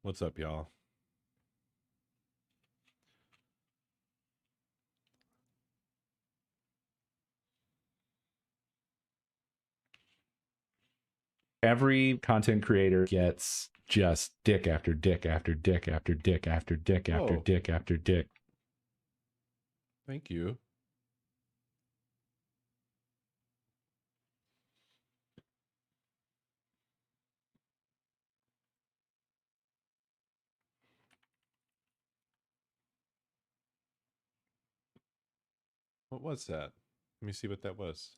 What's up, y'all? Every content creator gets just dick after dick after dick after dick after dick after dick after dick. Thank you. What was that? Let me see what that was.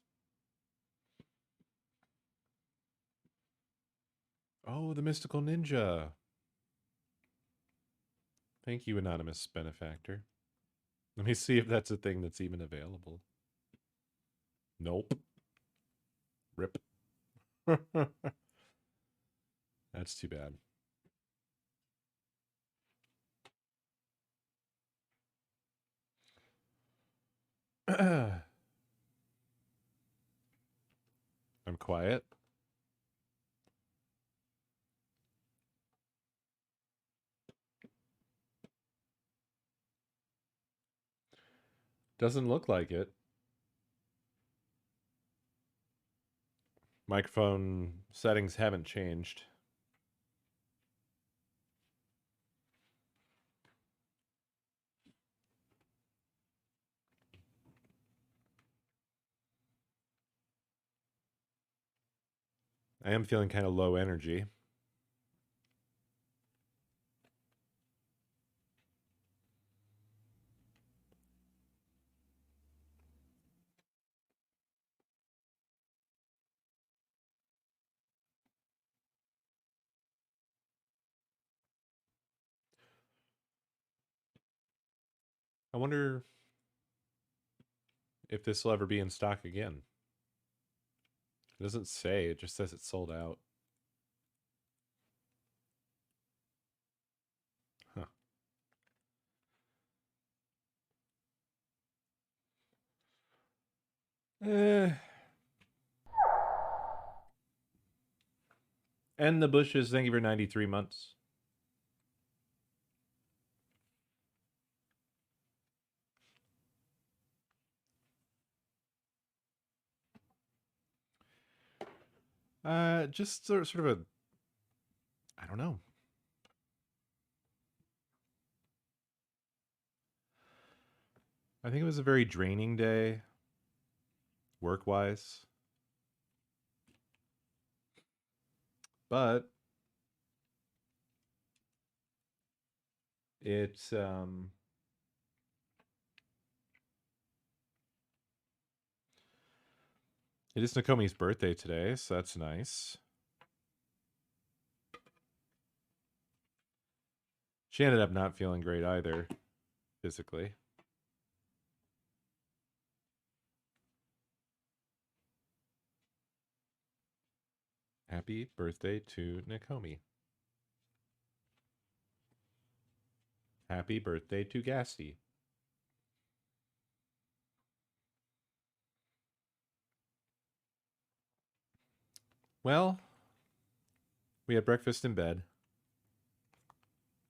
Oh, the mystical ninja. Thank you, anonymous benefactor. Let me see if that's a thing that's even available. Nope. Rip. That's too bad. I'm quiet. Doesn't look like it. Microphone settings haven't changed. I am feeling kind of low energy. I wonder if this will ever be in stock again. It doesn't say, it just says it's sold out. Huh. And the bushes, thank you for 93 months. Just sort of a, I don't know. I think it was a very draining day, work-wise. But it's it is Nakomi's birthday today, so that's nice. She ended up not feeling great either, physically. Happy birthday to Nakomi. Happy birthday to Gasty. Well, we had breakfast in bed.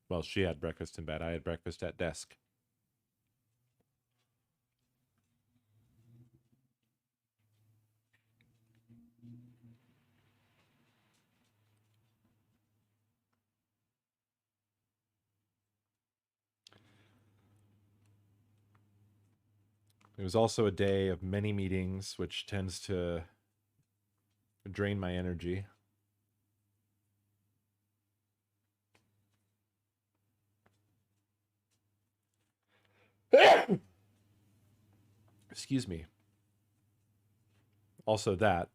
Well, she had breakfast in bed. I had breakfast at desk. It was also a day of many meetings, which tends to drain my energy. Excuse me. Also that.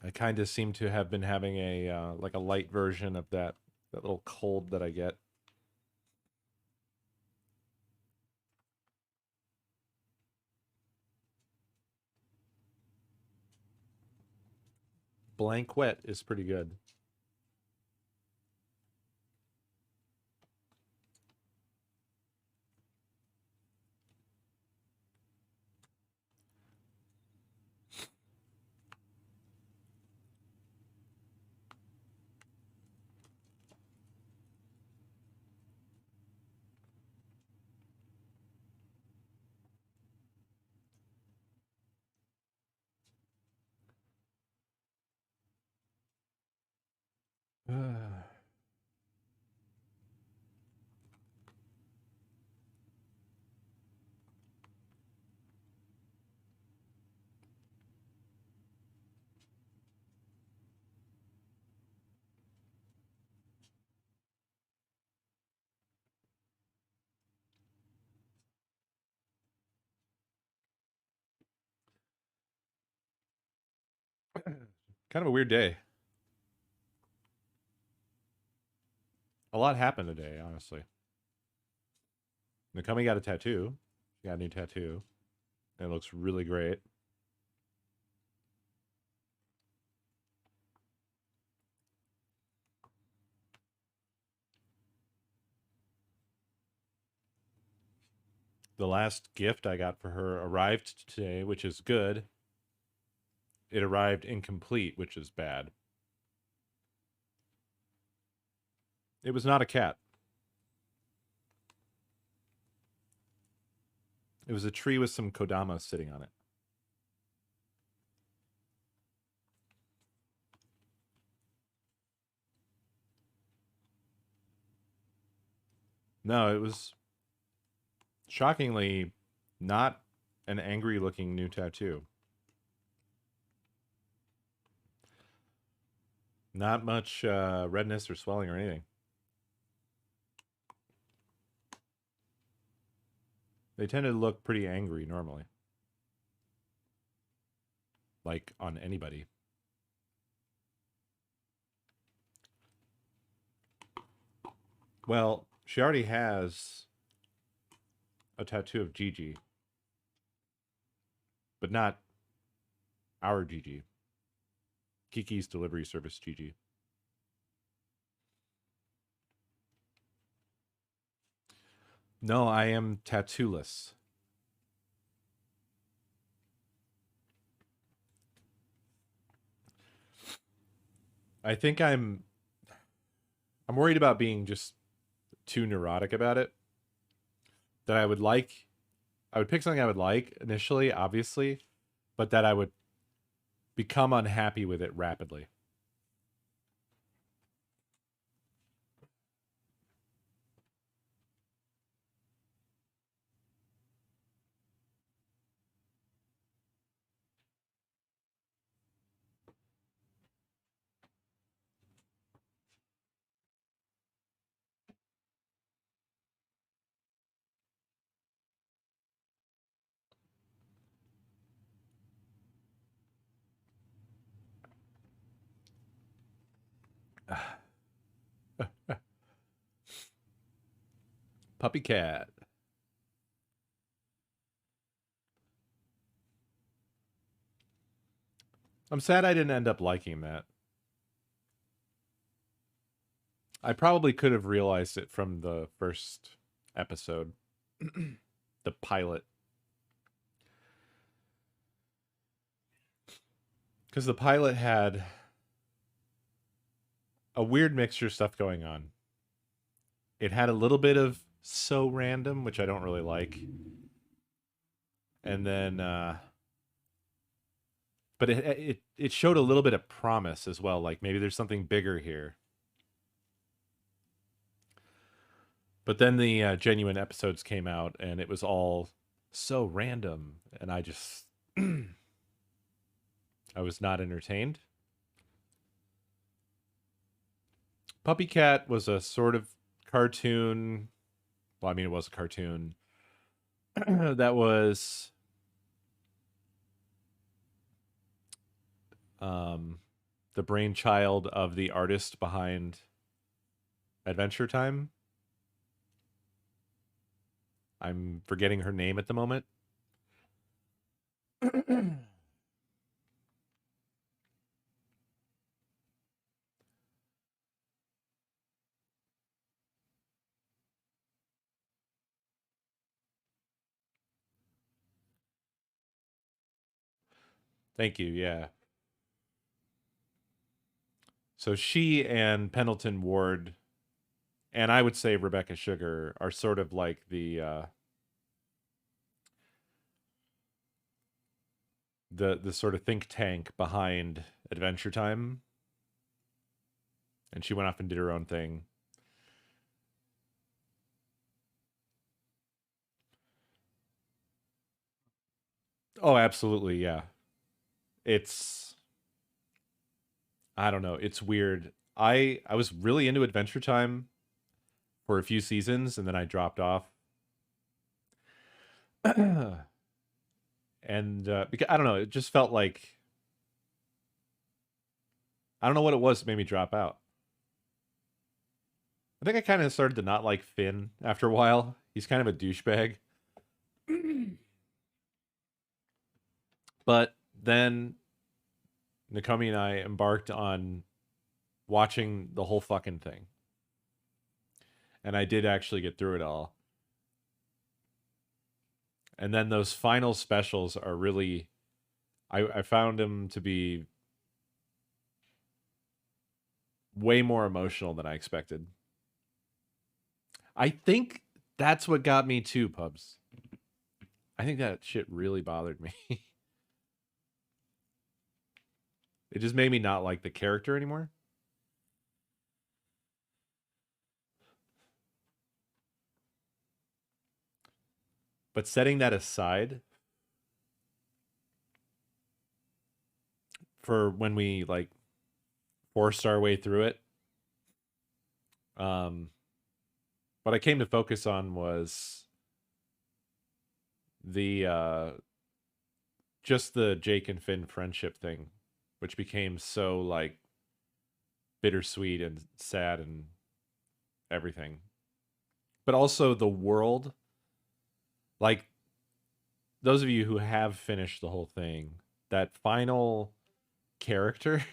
I kind of seem to have been having a like a light version of that little cold that I get. Blank wet is pretty good. Kind of a weird day. A lot happened today, honestly. Nakami got a tattoo. She got a new tattoo. And it looks really great. The last gift I got for her arrived today, which is good. It arrived incomplete, which is bad. It was not a cat. It was a tree with some kodama sitting on it. No, it was shockingly not an angry looking new tattoo. Not much redness or swelling or anything. They tend to look pretty angry normally. Like on anybody. Well, she already has a tattoo of Gigi. But not our Gigi. Kiki's delivery service Gigi. No, I am tattooless. I think I'm worried about being just too neurotic about it. That I would pick something I would like initially, obviously, but that I would become unhappy with it rapidly. Puppy cat. I'm sad I didn't end up liking that. I probably could have realized it from the first episode. The pilot. Because the pilot had a weird mixture of stuff going on. It had a little bit of so random, which I don't really like. And then but it showed a little bit of promise as well, like maybe there's something bigger here. But then the genuine episodes came out and it was all so random and I just I was not entertained. Puppy Cat was a sort of cartoon. Well, I mean, it was a cartoon that was the brainchild of the artist behind Adventure Time. I'm forgetting her name at the moment. Thank you. Yeah. So she and Pendleton Ward, and I would say Rebecca Sugar, are sort of like the sort of think tank behind Adventure Time. and she went off and did her own thing. Oh, absolutely, yeah. It's I don't know, it's weird. I was really into Adventure Time for a few seasons, and then I dropped off. And because I don't know, it just felt like I don't know what it was that made me drop out. I think I kind of started to not like Finn after a while. He's kind of a douchebag. But then Nakomi and I embarked on watching the whole fucking thing. And I did actually get through it all. And then those final specials are really I found them to be way more emotional than I expected. I think that's what got me too, Pubs. I think that shit really bothered me. It just made me not like the character anymore. But setting that aside for when we like forced our way through it, what I came to focus on was the just the Jake and Finn friendship thing, which became so like bittersweet and sad and everything. But also the world, like those of you who have finished the whole thing, that final character,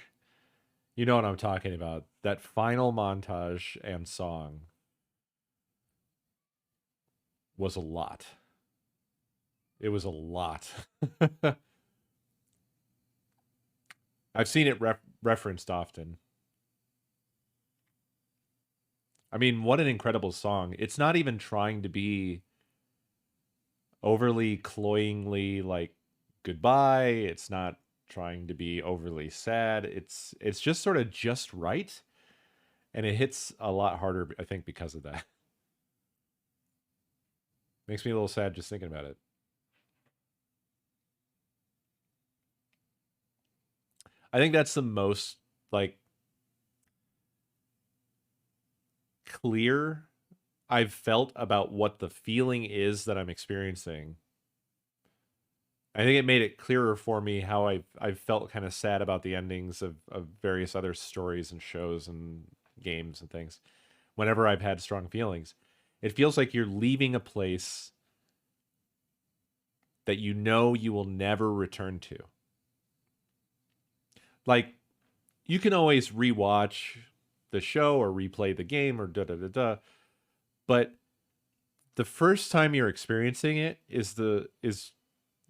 you know what I'm talking about. That final montage and song was a lot. It was a lot. I've seen it referenced often. I mean, what an incredible song. It's not even trying to be overly cloyingly like goodbye. It's not trying to be overly sad. It's just sort of just right, and it hits a lot harder I think because of that. Makes me a little sad just thinking about it. I think that's the most like clear I've felt about what the feeling is that I'm experiencing. I think it made it clearer for me how I've felt kind of sad about the endings of various other stories and shows and games and things. Whenever I've had strong feelings, it feels like you're leaving a place that you know you will never return to. Like you can always rewatch the show or replay the game or da da da da, but the first time you're experiencing it is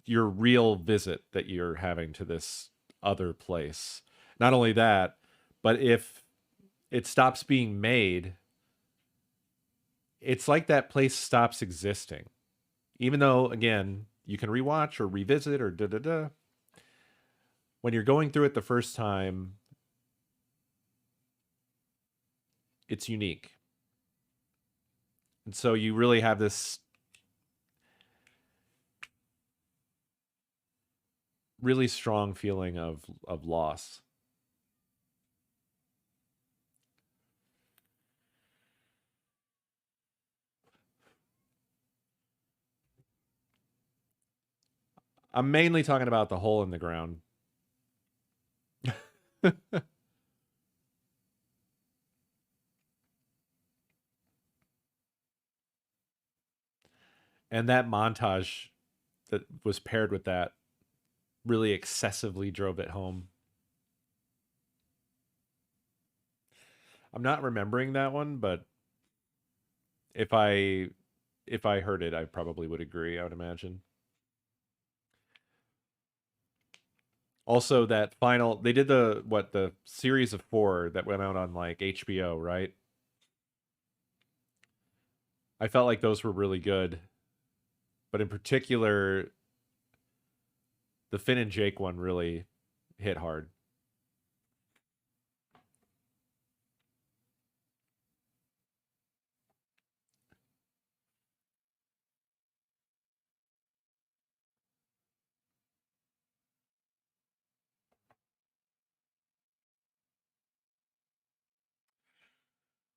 your real visit that you're having to this other place. Not only that, but if it stops being made, it's like that place stops existing. Even though, again, you can rewatch or revisit or da da da. When you're going through it the first time, it's unique. And so you really have this really strong feeling of loss. I'm mainly talking about the hole in the ground. And that montage that was paired with that really excessively drove it home. I'm not remembering that one, but if I if I heard it, I probably would agree, I would imagine. Also that final they did the series of 4 that went out on like HBO, right? I felt like those were really good. But in particular, the Finn and Jake one really hit hard.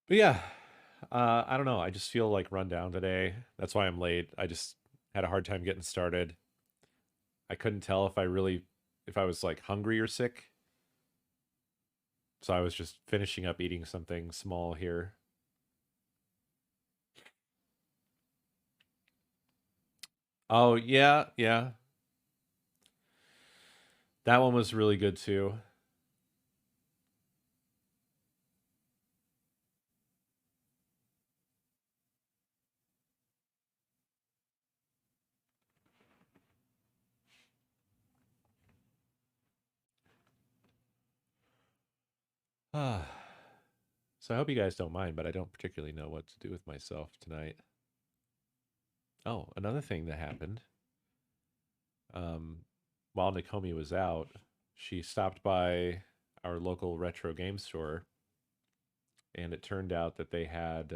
But yeah, I don't know. I just feel like run down today. That's why I'm late. I just had a hard time getting started. I couldn't tell if I was like hungry or sick. So I was just finishing up eating something small here. Oh, yeah, yeah. That one was really good too. Ah. So I hope you guys don't mind, but I don't particularly know what to do with myself tonight. Oh, another thing that happened. Um, while Nakomi was out, she stopped by our local retro game store, and it turned out that they had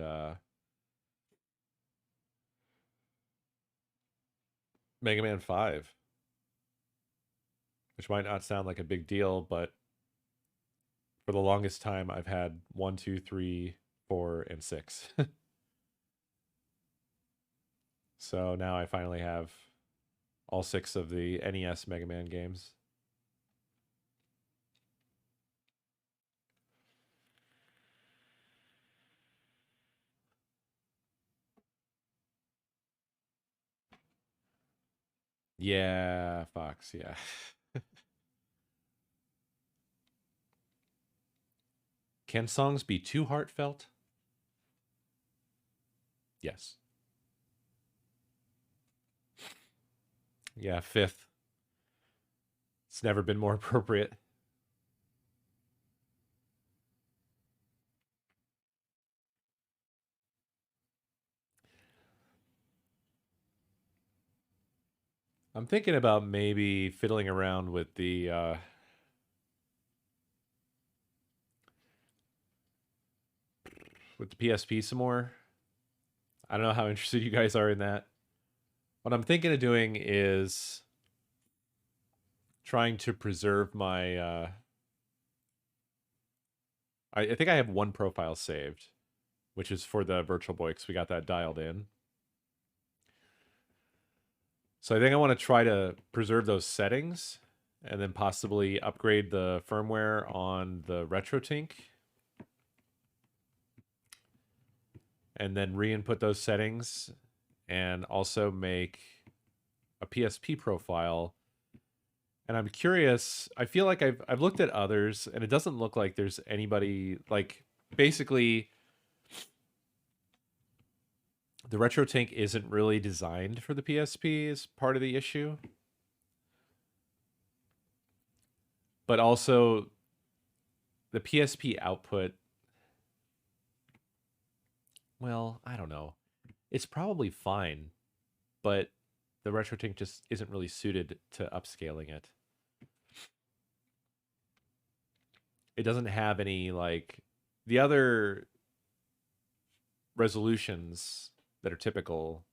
Mega Man 5, which might not sound like a big deal, but for the longest time, I've had 1, 2, 3, 4, and 6. So now I finally have all 6 of the NES Mega Man games. Yeah, Fox, yeah. Can songs be too heartfelt? Yes. Yeah, fifth. It's never been more appropriate. I'm thinking about maybe fiddling around with the PSP some more. I don't know how interested you guys are in that. What I'm thinking of doing is trying to preserve my I think I have one profile saved, which is for the Virtual Boy because we got that dialed in. So I think I want to try to preserve those settings and then possibly upgrade the firmware on the RetroTink and then re-input those settings and also make a PSP profile. And I'm curious, I feel like I've looked at others and it doesn't look like there's anybody like basically the RetroTink isn't really designed for the PSP is part of the issue. But also the PSP output, well, I don't know. It's probably fine, but the RetroTink just isn't really suited to upscaling it. It doesn't have any like the other resolutions that are typical,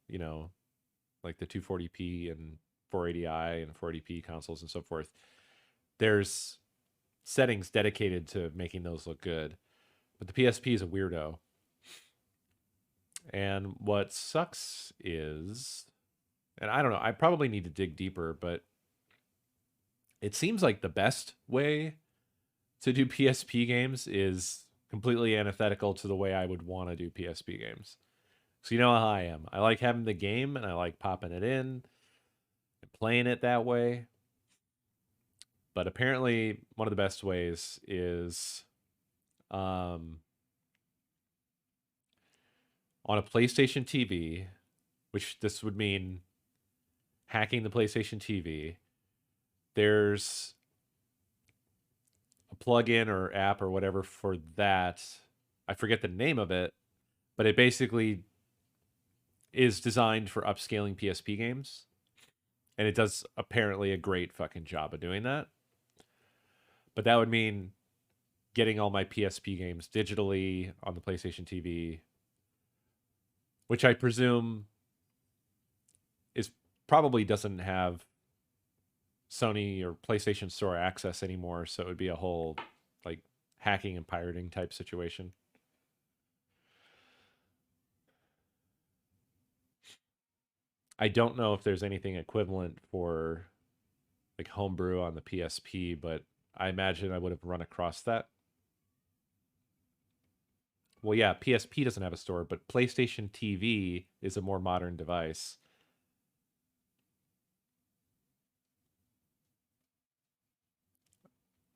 like the 240p and 480i and 480p consoles and so forth. There's settings dedicated to making those look good. But the PSP is a weirdo. And what sucks is, and I don't know, I probably need to dig deeper, but it seems like the best way to do PSP games is completely antithetical to the way I would want to do PSP games. So you know how I am. I like having the game and I like popping it in and playing it that way. But apparently one of the best ways is um, on a PlayStation TV, which this would mean hacking the PlayStation TV. There's a plugin or app or whatever for that. I forget the name of it, but it basically is designed for upscaling PSP games. And it does apparently a great fucking job of doing that. But that would mean getting all my PSP games digitally on the PlayStation TV, which I presume is probably doesn't have Sony or PlayStation Store access anymore. So it would be a whole like hacking and pirating type situation. I don't know if there's anything equivalent for like homebrew on the PSP, but I imagine I would have run across that. Well, yeah, PSP doesn't have a store, but PlayStation TV is a more modern device.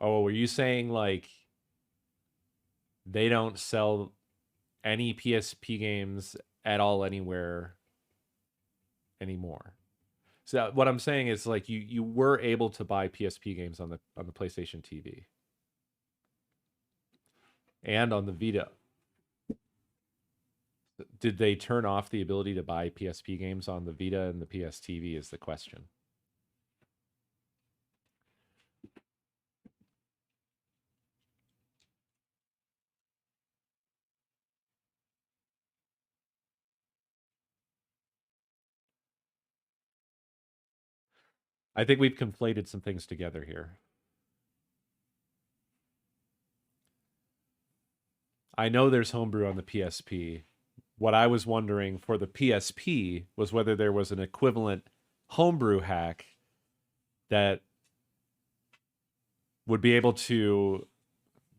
Oh, were you saying like they don't sell any PSP games at all anywhere anymore? So what I'm saying is like you were able to buy PSP games on the PlayStation TV and on the Vita. Did they turn off the ability to buy PSP games on the Vita and the PS TV is the question. I think we've conflated some things together here. I know there's homebrew on the PSP. What I was wondering for the PSP was whether there was an equivalent homebrew hack that would be able to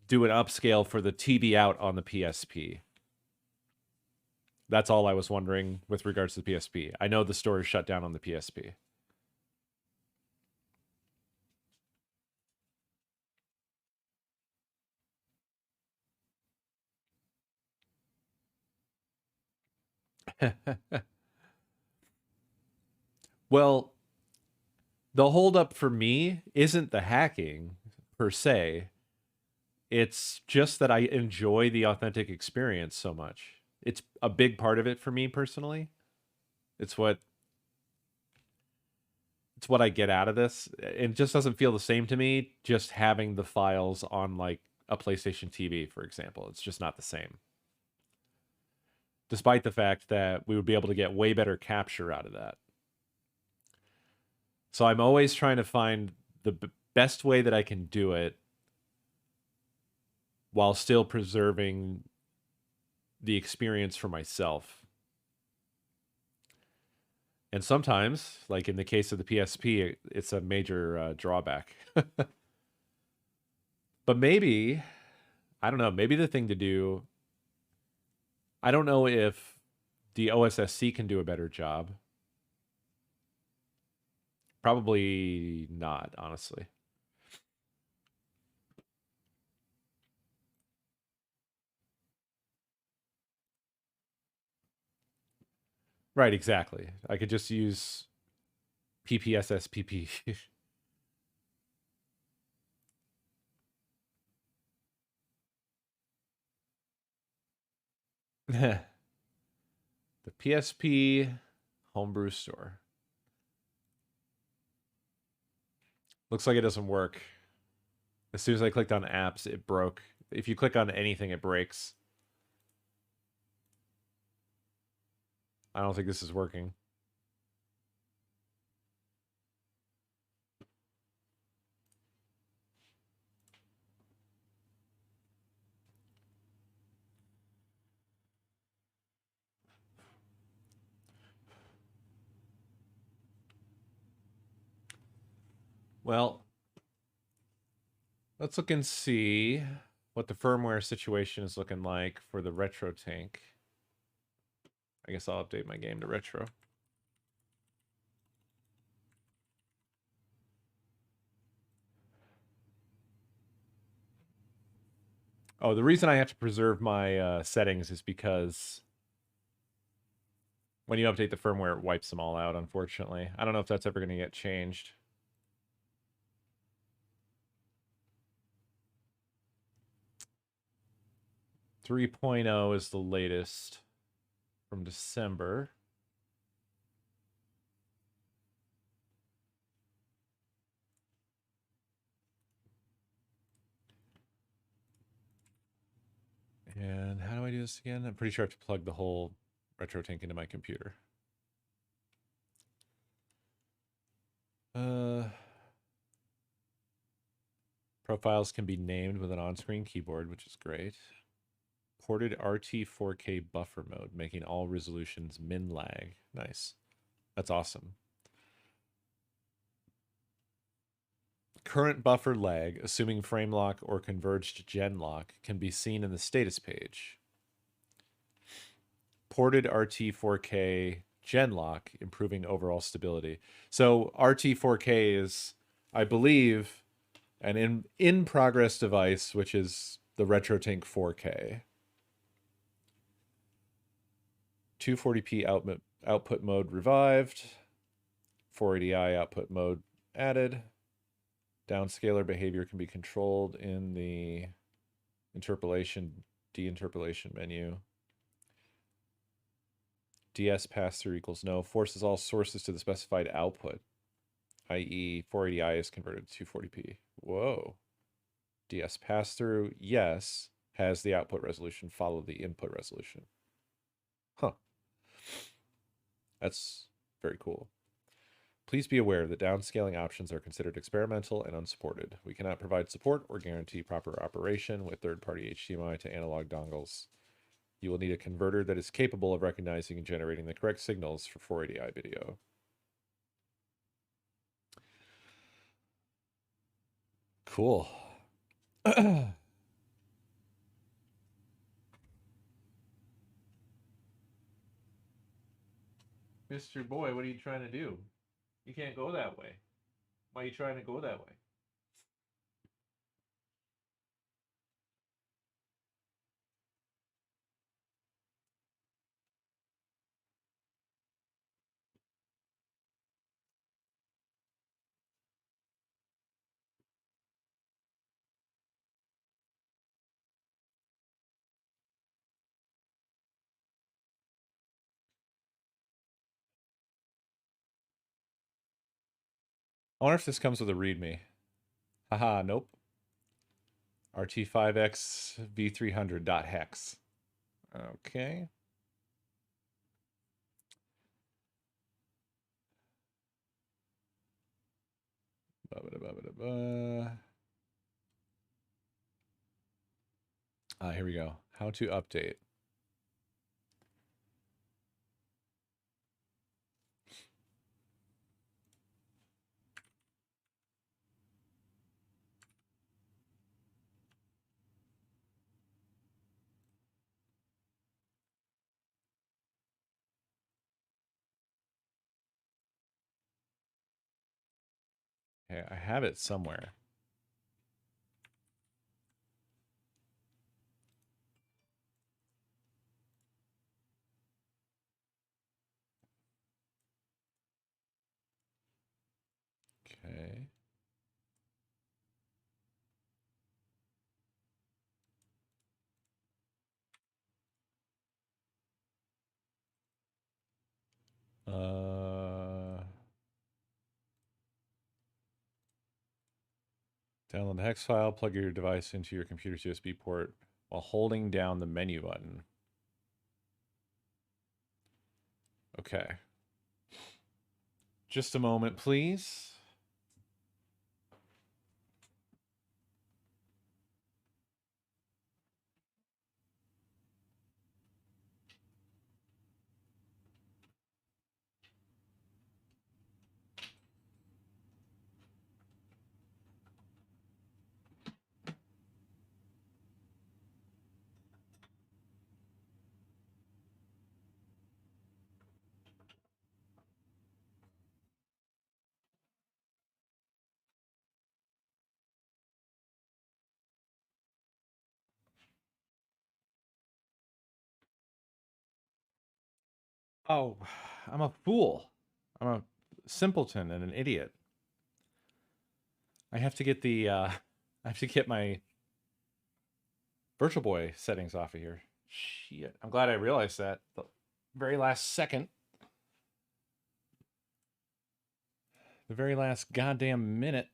do an upscale for the TV out on the PSP. That's all I was wondering with regards to the PSP. I know the store is shut down on the PSP. Well, the holdup for me isn't the hacking per se. It's just that I enjoy the authentic experience so much. It's a big part of it for me personally. It's what it's what I get out of this. It just doesn't feel the same to me just having the files on like a PlayStation TV, for example. It's just not the same. Despite the fact that we would be able to get way better capture out of that. So I'm always trying to find the best way that I can do it while still preserving the experience for myself. And sometimes, like in the case of the PSP, it's a major drawback. But maybe, I don't know, maybe the thing to do, I don't know if the OSSC can do a better job. Probably not, honestly. Right, exactly. I could just use PPSSPP. The PSP homebrew store. Looks like it doesn't work. As soon as I clicked on apps, it broke. If you click on anything, it breaks. I don't think this is working. Well, let's look and see what the firmware situation is looking like for the retro tank. I guess I'll update my game to retro. Oh, the reason I have to preserve my settings is because when you update the firmware, it wipes them all out, unfortunately. I don't know if that's ever going to get changed. 3.0 is the latest from December. And how do I do this again? I'm pretty sure I have to plug the whole retro tank into my computer. Profiles can be named with an on-screen keyboard, which is great. Ported RT 4K buffer mode, making all resolutions min lag. Nice. That's awesome. Current buffer lag, assuming frame lock or converged gen lock, can be seen in the status page. Ported RT 4K gen lock, improving overall stability. So RT 4K is, I believe, an in progress device, which is the RetroTink 4K. 240p output mode revived. 480i output mode added. Downscaler behavior can be controlled in the interpolation, deinterpolation menu. DS pass-through equals no. Forces all sources to the specified output, i.e. 480i is converted to 240p. Whoa. DS pass-through, yes. Has the output resolution follow the input resolution. Huh. That's very cool. Please be aware that downscaling options are considered experimental and unsupported. We cannot provide support or guarantee proper operation with third-party HDMI to analog dongles. You will need a converter that is capable of recognizing and generating the correct signals for 480i video. Cool. Mr. Boy, what are you trying to do? You can't go that way. Why are you trying to go that way? I wonder if this comes with a README. Haha, nope. RT5X V300.hex. Okay. Here we go. How to update. Okay, I have it somewhere. Okay. Download the hex file, plug your device into your computer's USB port while holding down the menu button. Okay. Just a moment, please. Oh, I'm a fool. I'm a simpleton and an idiot. I have to get the I have to get my Virtual Boy settings off of here. Shit. I'm glad I realized that the very last second. The very last goddamn minute.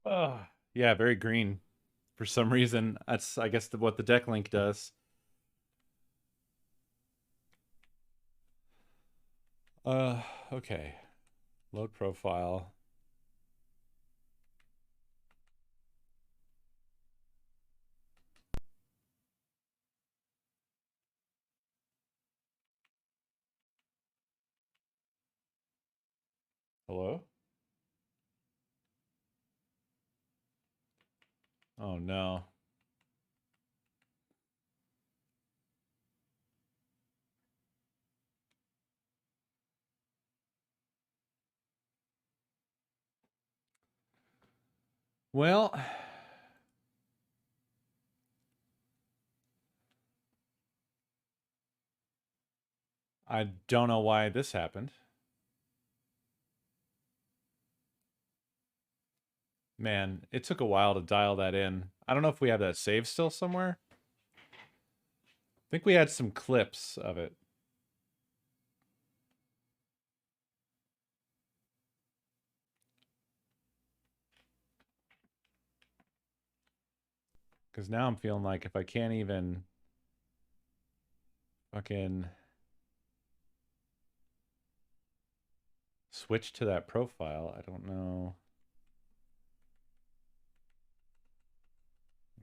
Oh, yeah, very green for some reason. That's, I guess, what the deck link does. Okay. Load profile. Hello? Oh no. Well, I don't know why this happened. Man, it took a while to dial that in. I don't know if we have that save still somewhere. I think we had some clips of it. Because now I'm feeling like if I can't even fucking switch to that profile, I don't know.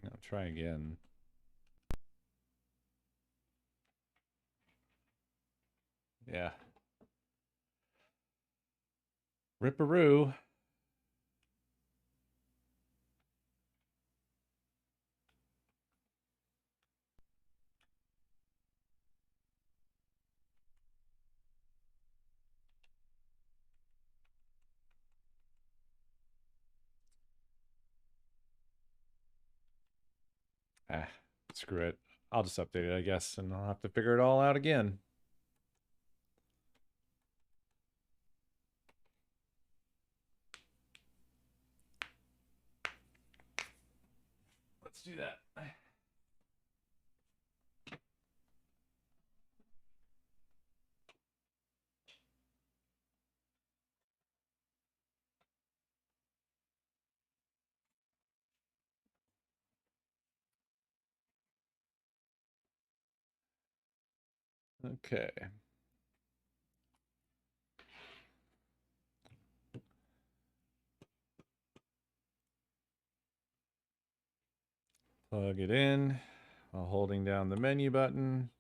I'll try again. Yeah. Ripperoo. Ah, screw it. I'll just update it, I guess, and I'll have to figure it all out again. Let's do that. Okay. Plug it in while holding down the menu button.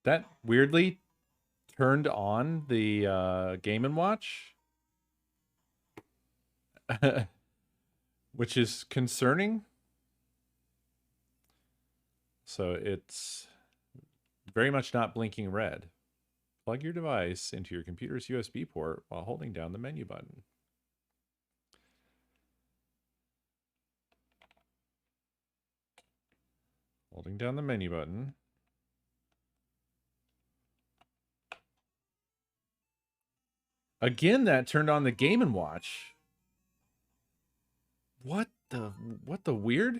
That weirdly turned on the Game and Watch, which is concerning. So it's very much not blinking red. Plug your device into your computer's USB port while holding down the menu button. Holding down the menu button. Again, that turned on the Game and Watch. What the weird?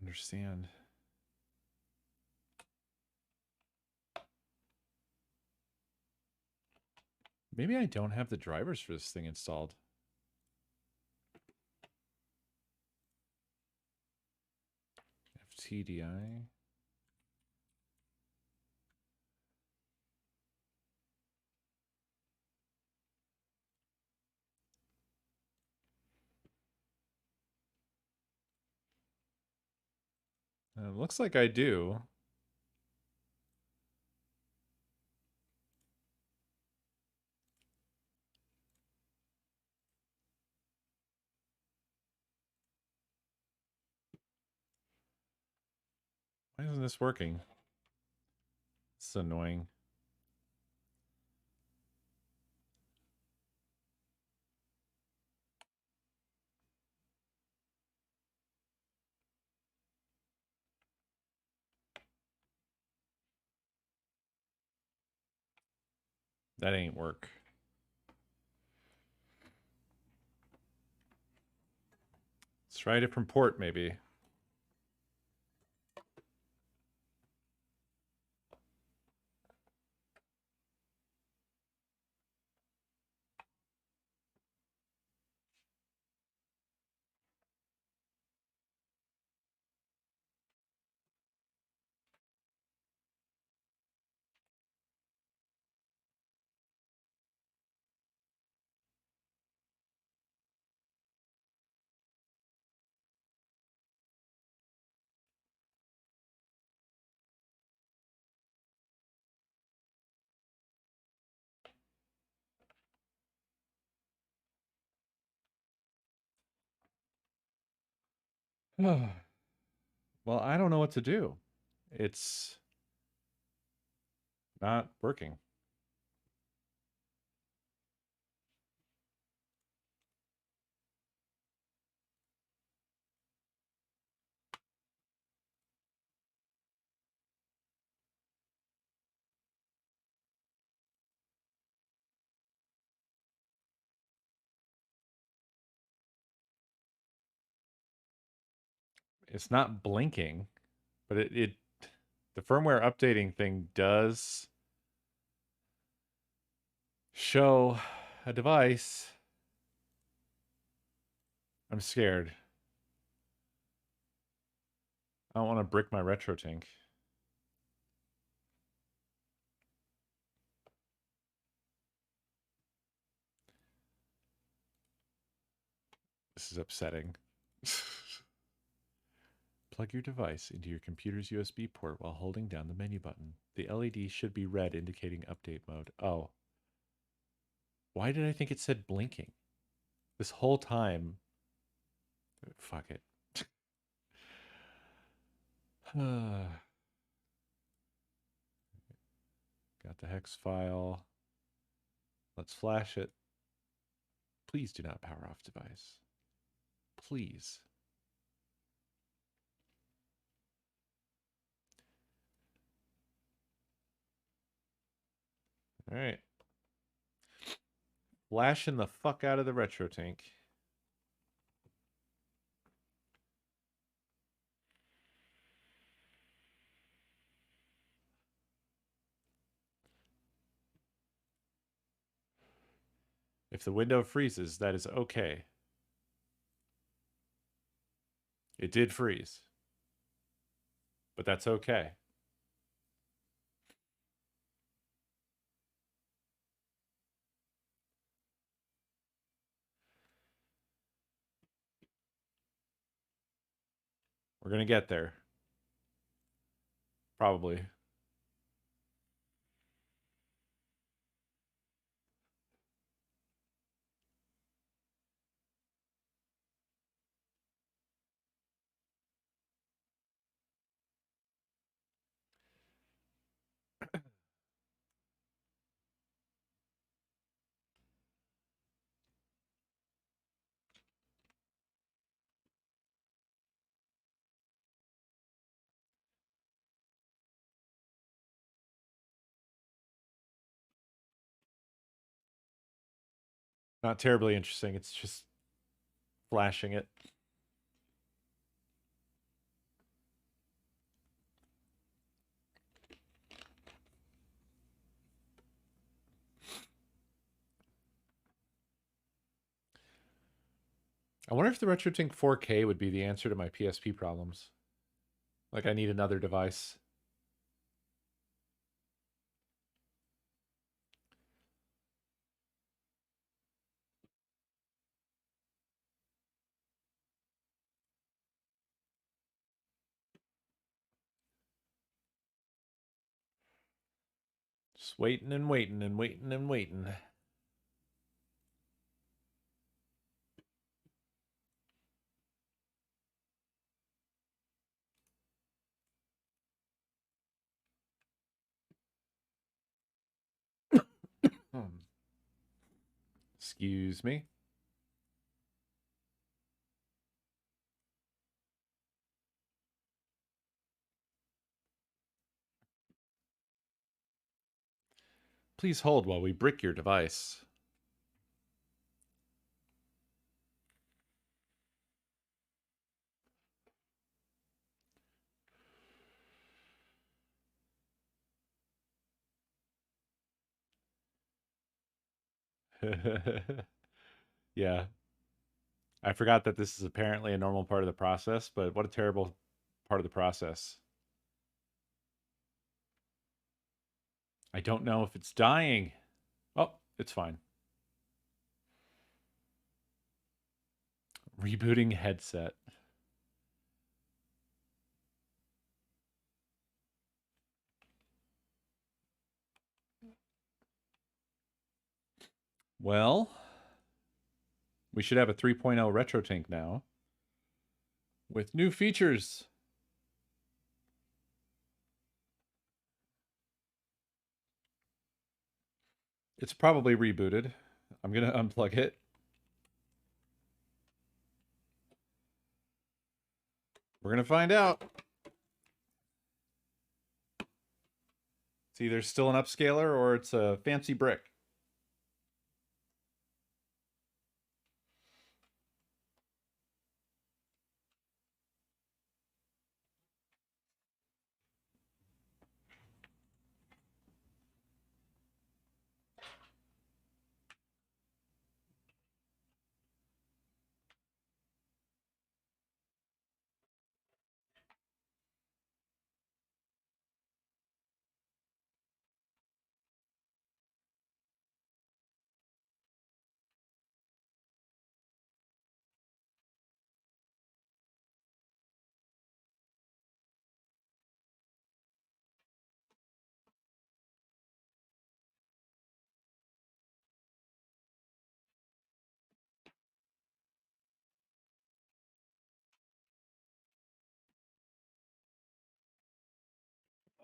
Understand. Maybe I don't have the drivers for this thing installed. FTDI. Looks like I do. Why isn't this working? It's annoying. That ain't work. Let's try a different port, maybe. Well, I don't know what to do. It's not working. It's not blinking, but it the firmware updating thing does show a device. I'm scared. I don't want to brick my retro tank. This is upsetting. Plug your device into your computer's USB port while holding down the menu button. The LED should be red, indicating update mode. Oh. Why did I think it said blinking? This whole time. Fuck it. Got the hex file. Let's flash it. Please do not power off device. Please. All right. Flashing the fuck out of the retro tank. If the window freezes, that is okay. It did freeze. But that's okay. We're going to get there. Probably. Not terribly interesting. It's just flashing it. I wonder if the RetroTink 4K would be the answer to my PSP problems. Like, I need another device. Just waiting and waiting and waiting and waiting. Excuse me. Please hold while we brick your device. Yeah. I forgot that this is apparently a normal part of the process, but what a terrible part of the process. I don't know if it's dying. Oh, it's fine. Rebooting headset. Well, we should have a 3.0 retro tank now with new features. It's probably rebooted. I'm going to unplug it. We're going to find out. It's either still an upscaler or it's a fancy brick.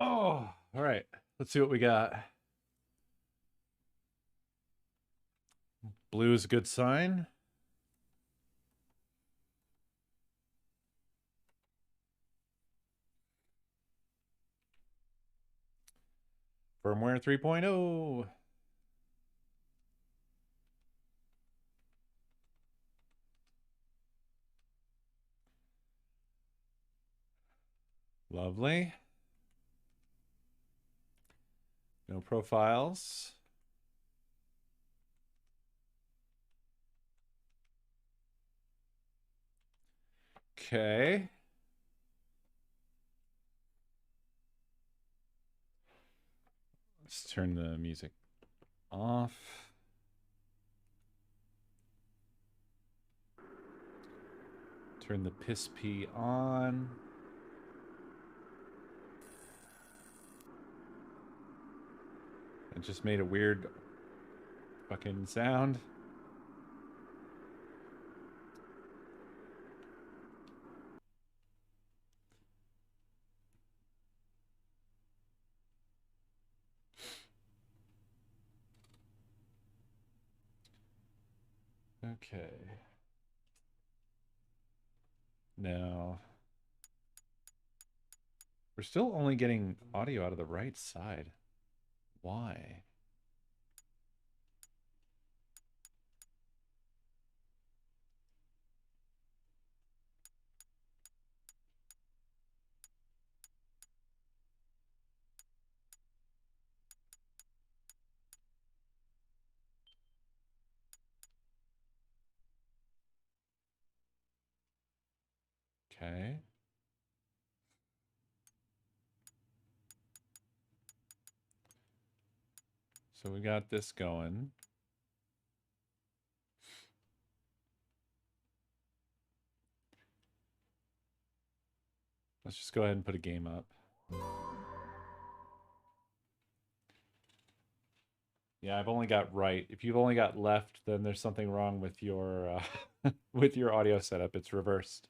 Oh, all right. Let's see what we got. Blue is a good sign. Firmware 3.0. Lovely. No profiles. Okay. Let's turn the music off. Turn the piss pee on. It just made a weird fucking sound. Okay. Now, we're still only getting audio out of the right side. Why? Okay. So we got this going. Let's just go ahead and put a game up. Yeah, I've only got right. If you've only got left, then there's something wrong with your with your audio setup. It's reversed.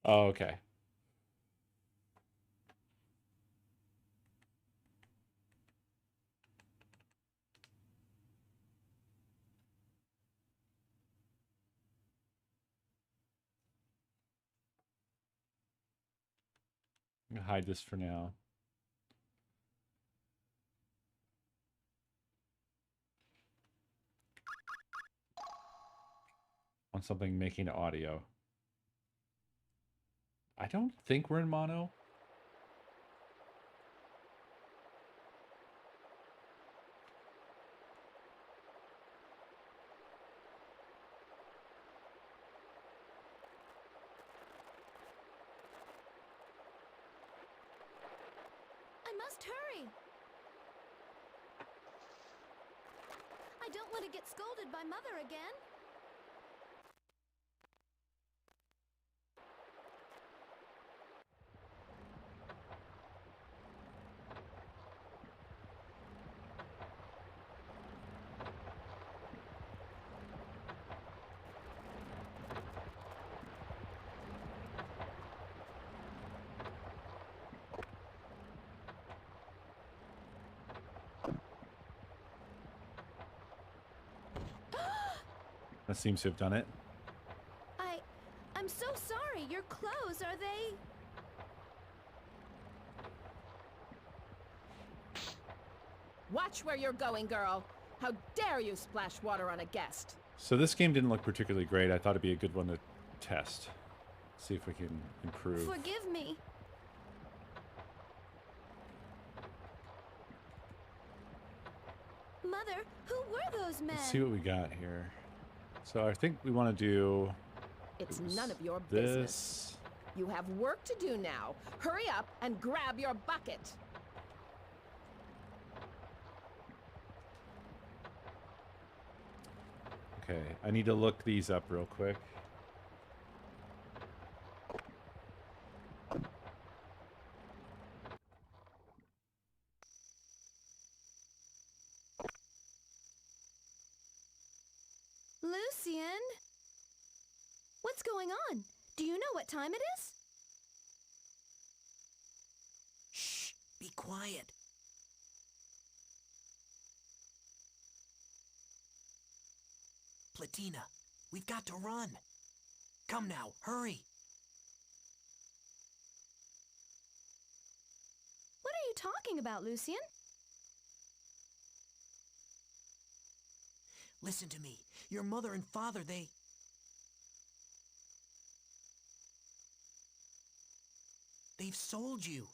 Oh, okay. I'm gonna hide this for now. On something making audio. I don't think we're in mono. I must hurry. I don't want to get scolded by Mother again. That seems to have done it. I'm so sorry. Your clothes, are they? Watch where you're going, girl. How dare you splash water on a guest? So this game didn't look particularly great. I thought it'd be a good one to test. See if we can improve. Forgive me. Mother, who were those men? Let's see what we got here. So I think we want to do It's none of your business. this. You have work to do now. Hurry up and grab your bucket. Okay, I need to look these up real quick. Lucian? What's going on? Do you know what time it is? Shh! Be quiet. Platina, we've got to run. Come now, hurry. What are you talking about, Lucian? Listen to me. Your mother and father, they've sold you.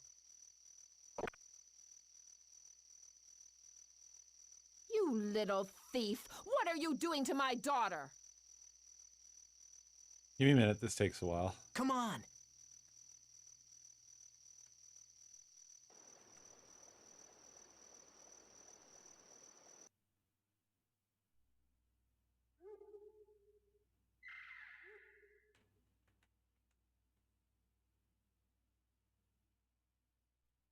You little thief! What are you doing to my daughter? Give me a minute. This takes a while. Come on.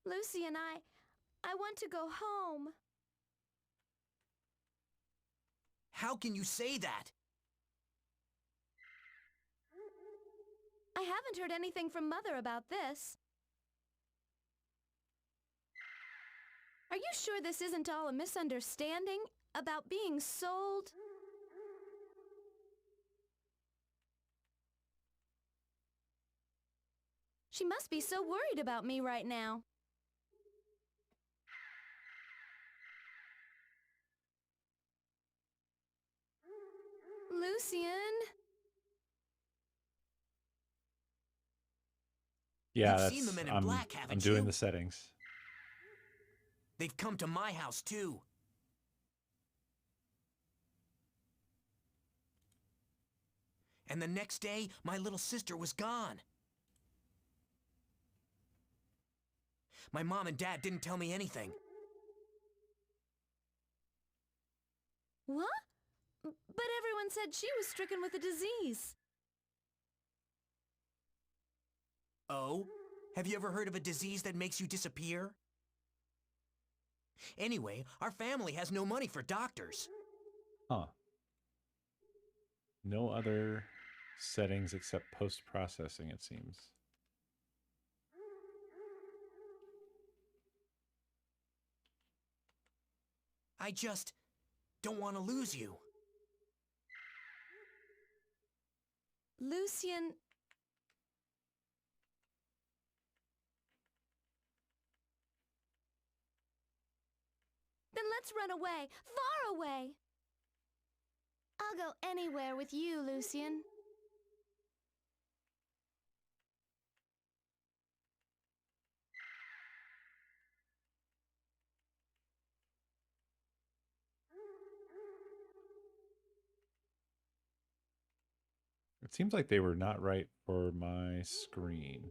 Lucian, I want to go home. How can you say that? I haven't heard anything from Mother about this. Are you sure this isn't all a misunderstanding about being sold? She must be so worried about me right now. Lucian? Yeah, You've that's, seen the men in I'm, black, I'm haven't doing you? the settings. They've come to my house, too. And the next day, my little sister was gone. My mom and dad didn't tell me anything. What? But everyone said she was stricken with a disease. Oh? Have you ever heard of a disease that makes you disappear? Anyway, our family has no money for doctors. Huh. No other settings except post-processing, it seems. I just don't want to lose you. Lucian... Then let's run away, far away. I'll go anywhere with you, Lucian. It seems like they were not right for my screen.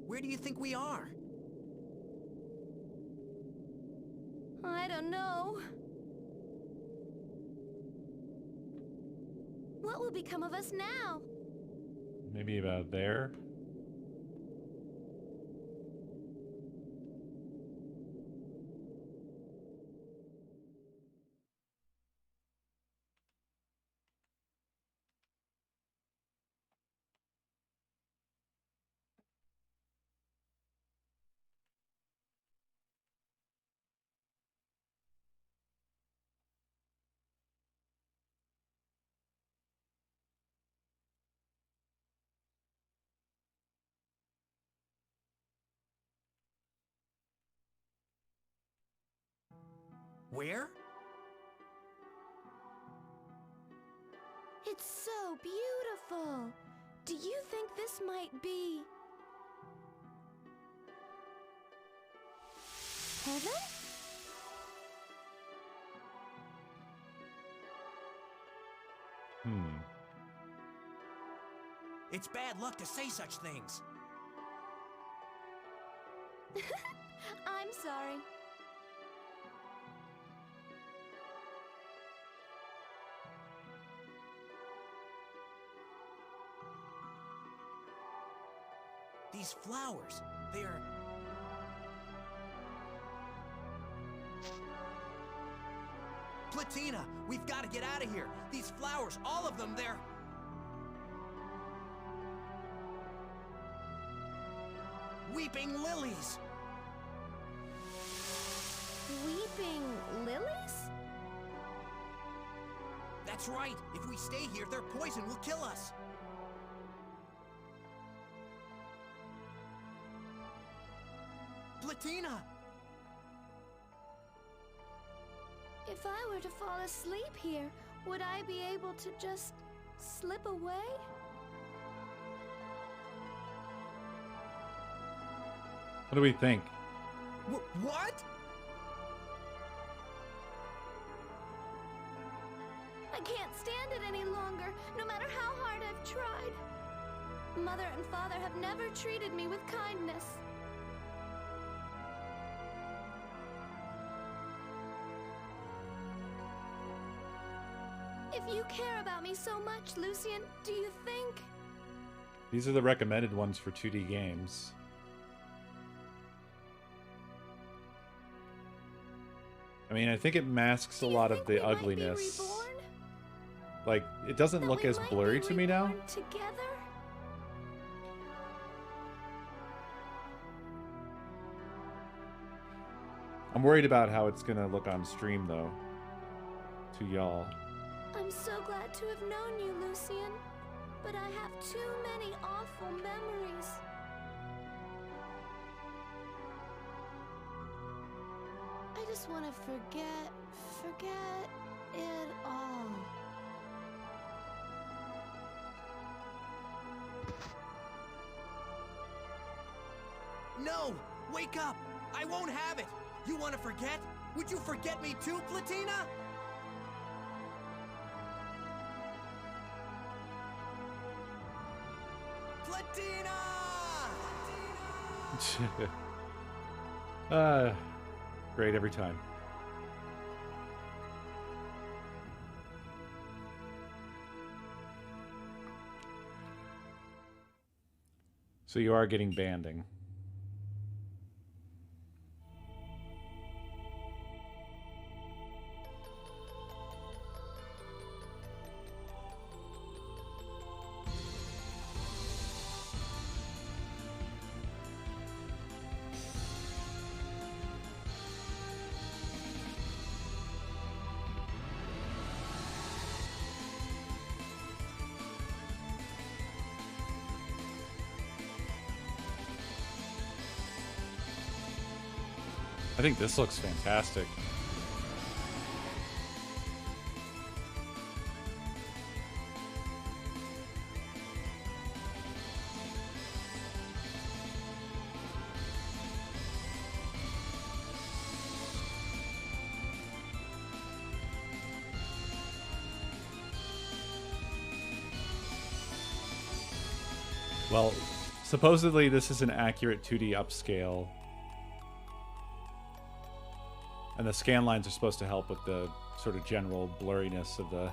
Where do you think we are? I don't know. What will become of us now? Maybe about there? Where? It's so beautiful. Do you think this might be... heaven? It's bad luck to say such things. I'm sorry. These flowers, they're... Platina, we've got to get out of here. These flowers, all of them, they're... weeping lilies. Weeping lilies? That's right. If we stay here, their poison will kill us. Platina! If I were to fall asleep here, would I be able to just slip away? What do we think? What? I can't stand it any longer, no matter how hard I've tried. Mother and Father have never treated me with kindness. If you care about me so much, Lucian, do you think... These are the recommended ones for 2D games. I mean, I think it masks a lot of the ugliness. Like, it doesn't look as blurry to me now. Together? I'm worried about how it's gonna look on stream, though. To y'all. I'm so glad to have known you, Lucian. But I have too many awful memories. I just want to forget it all. No! Wake up! I won't have it! You want to forget? Would you forget me too, Platina? Platina! Great every time. So you are getting banding. I think this looks fantastic. Well, supposedly this is an accurate 2D upscale. And the scan lines are supposed to help with the sort of general blurriness of the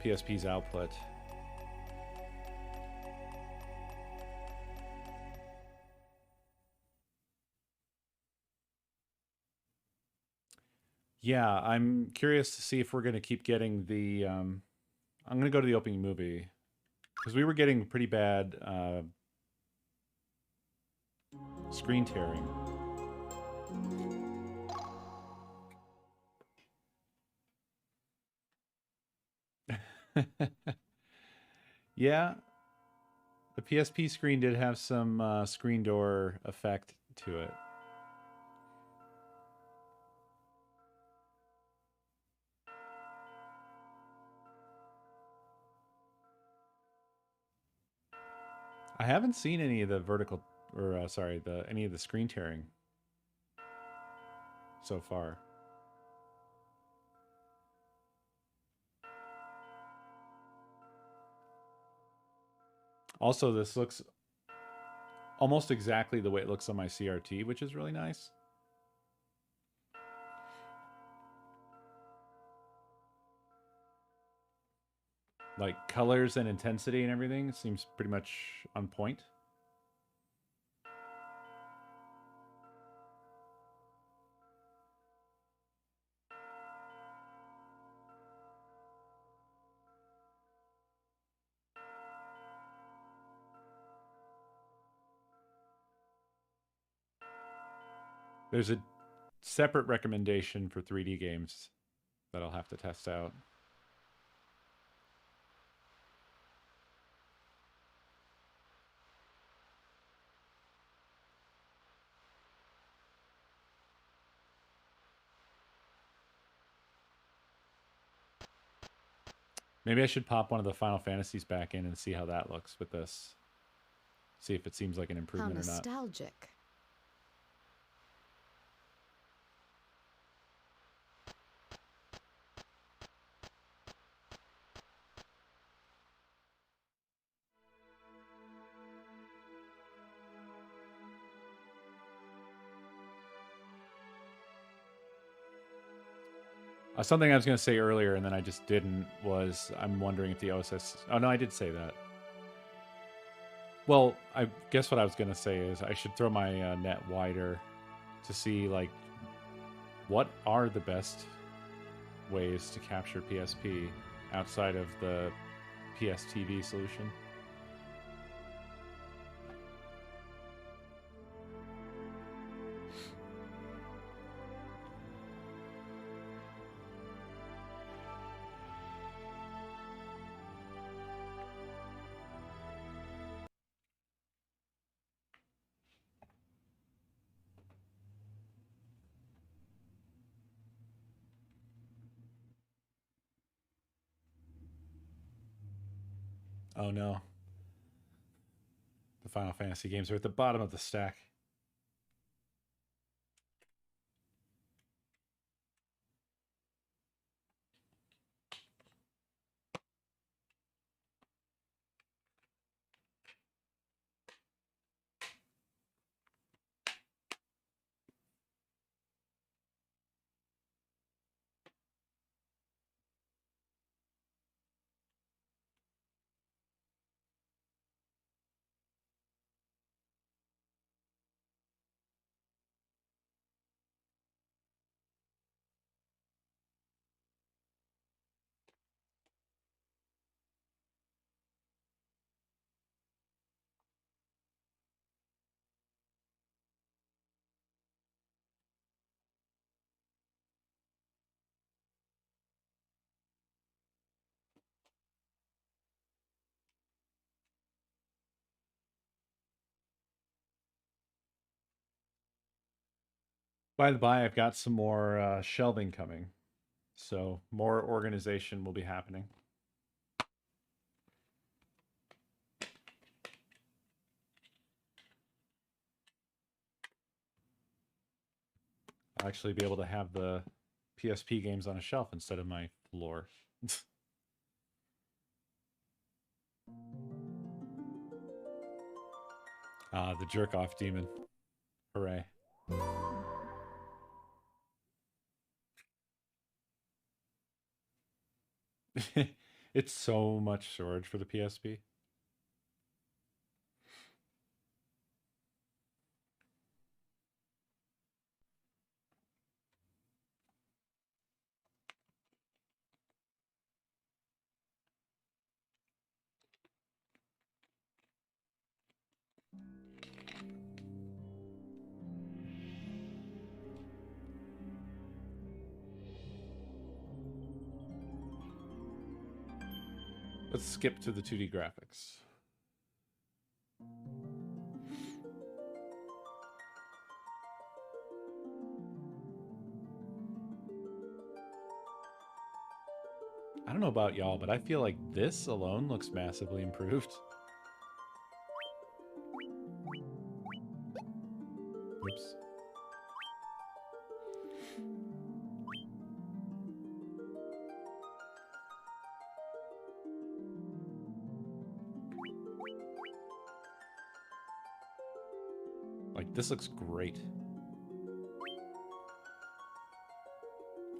PSP's output. Yeah, I'm curious to see if we're going to keep getting the... I'm going to go to the opening movie. Because we were getting pretty bad screen tearing. Yeah, the PSP screen did have some screen door effect to it. I haven't seen any of the vertical, or sorry, any of the screen tearing so far. Also, this looks almost exactly the way it looks on my CRT, which is really nice. Like colors and intensity and everything seems pretty much on point. There's a separate recommendation for 3D games that I'll have to test out. Maybe I should pop one of the Final Fantasies back in and see how that looks with this. See if it seems like an improvement or not. How nostalgic. Something I was going to say earlier and then I just didn't was I'm wondering if the OSS... Oh, no, I did say that. Well, I guess what I was going to say is I should throw my net wider to see, like, what are the best ways to capture PSP outside of the PSTV solution. Oh no. The Final Fantasy games are at the bottom of the stack. By the by, I've got some more shelving coming, so more organization will be happening. I'll actually be able to have the PSP games on a shelf instead of my floor. Ah, the jerk-off demon. Hooray. It's so much storage for the PSP. Let's skip to the 2D graphics. I don't know about y'all, but I feel like this alone looks massively improved. Oops. Like, this looks great.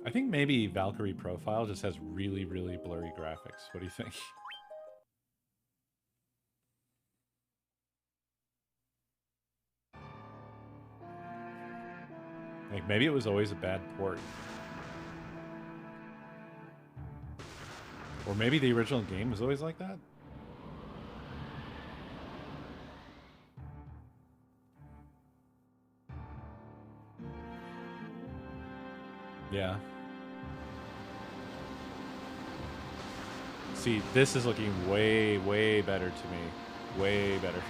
I think maybe Valkyrie Profile just has really, really blurry graphics. What do you think? Like, maybe it was always a bad port. Or maybe the original game was always like that? Yeah. See, this is looking way, way better to me. Way better.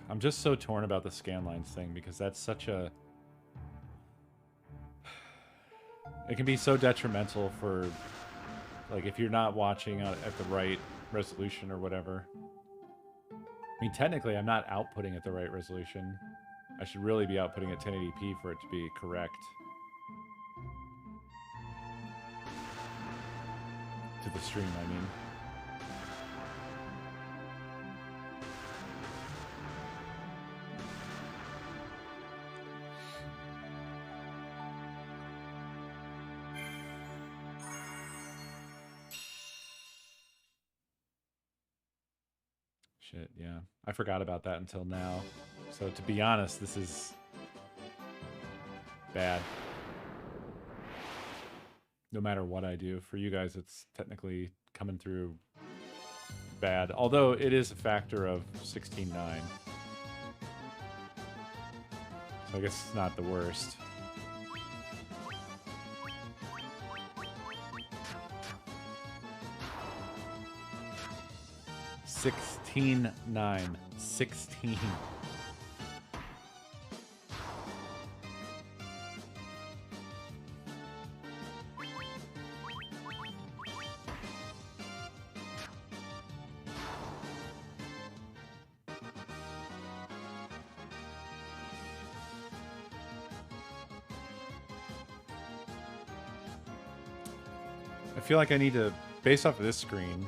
I'm just so torn about the scanlines thing because that's such a... It can be so detrimental for, like, if you're not watching at the right resolution or whatever. I mean, technically, I'm not outputting at the right resolution. I should really be outputting at 1080p for it to be correct. To the stream, I mean. Shit, yeah. I forgot about that until now. So to be honest, this is bad. No matter what I do. For you guys, it's technically coming through bad. Although it is a factor of 16:9. So I guess it's not the worst. $16.9. 16. I feel like I need to, based off of this screen,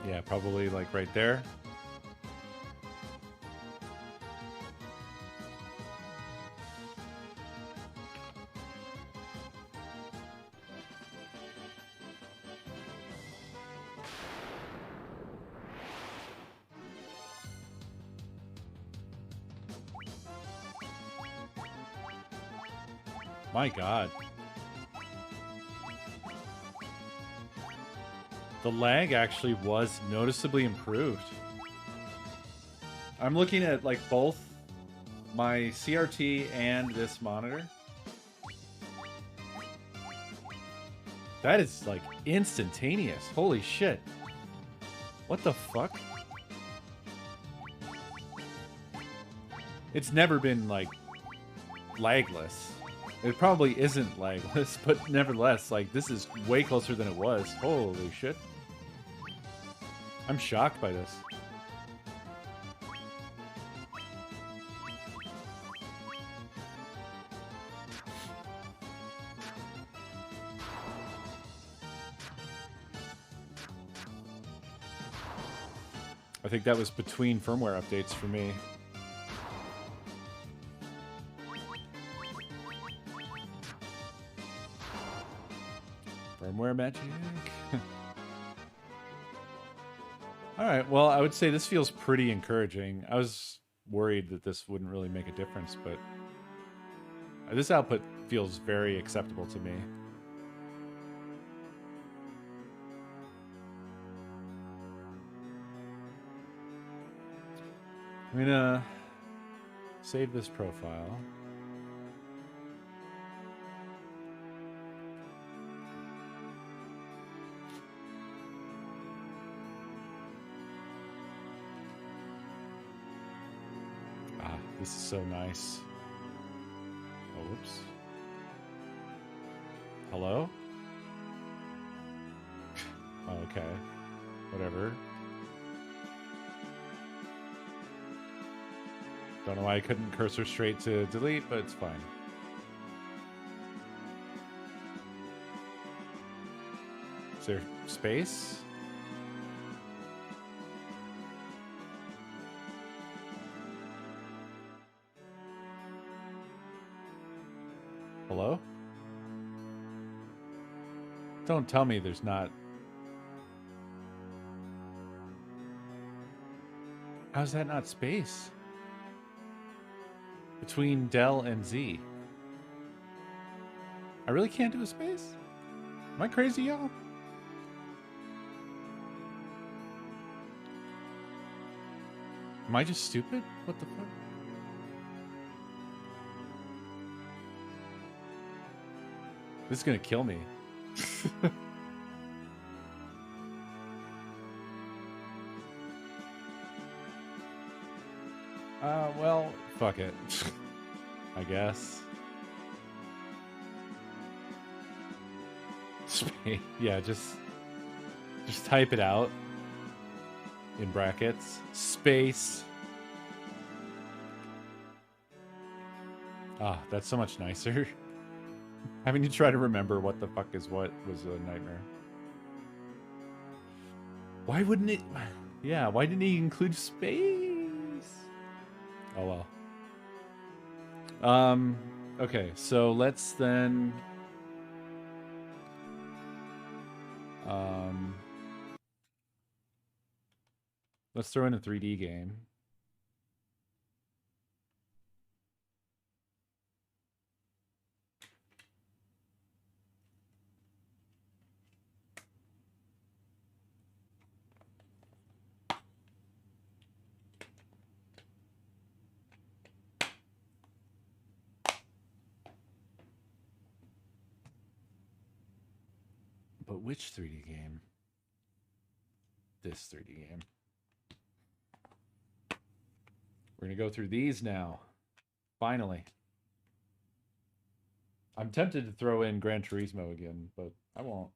yeah, probably like right there. My God. The lag actually was noticeably improved. I'm looking at like both my CRT and this monitor. That is like instantaneous. Holy shit. What the fuck? It's never been like lagless. It probably isn't lagless, but nevertheless, like this is way closer than it was. Holy shit. I'm shocked by this. I think that was between firmware updates for me. Firmware magic. All right, well, I would say this feels pretty encouraging. I was worried that this wouldn't really make a difference, but this output feels very acceptable to me. I'm gonna save this profile. Ah, this is so nice. Oh, whoops. Hello? Oh, okay. Whatever. Don't know why I couldn't cursor straight to delete, but it's fine. Is there space? Hello? Don't tell me there's not. How's that not space? Between Del and Z. I really can't do a space? Am I crazy, y'all? Am I just stupid? What the fuck? This is gonna kill me. Well, fuck it. I guess. Yeah, just type it out in brackets. Space. Ah, that's so much nicer. Having to try to remember what the fuck is what was a nightmare. Why wouldn't it? Yeah, why didn't he include space? Oh well. Okay, so let's then let's throw in a 3D game. But which 3D game? This 3D game. We're going to go through these now. Finally. I'm tempted to throw in Gran Turismo again, but I won't.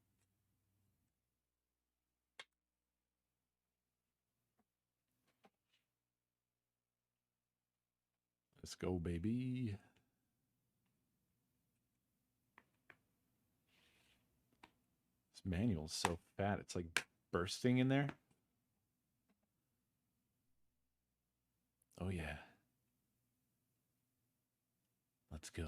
Let's go, baby. This manual's so fat. It's like bursting in there. Oh, yeah. Let's go.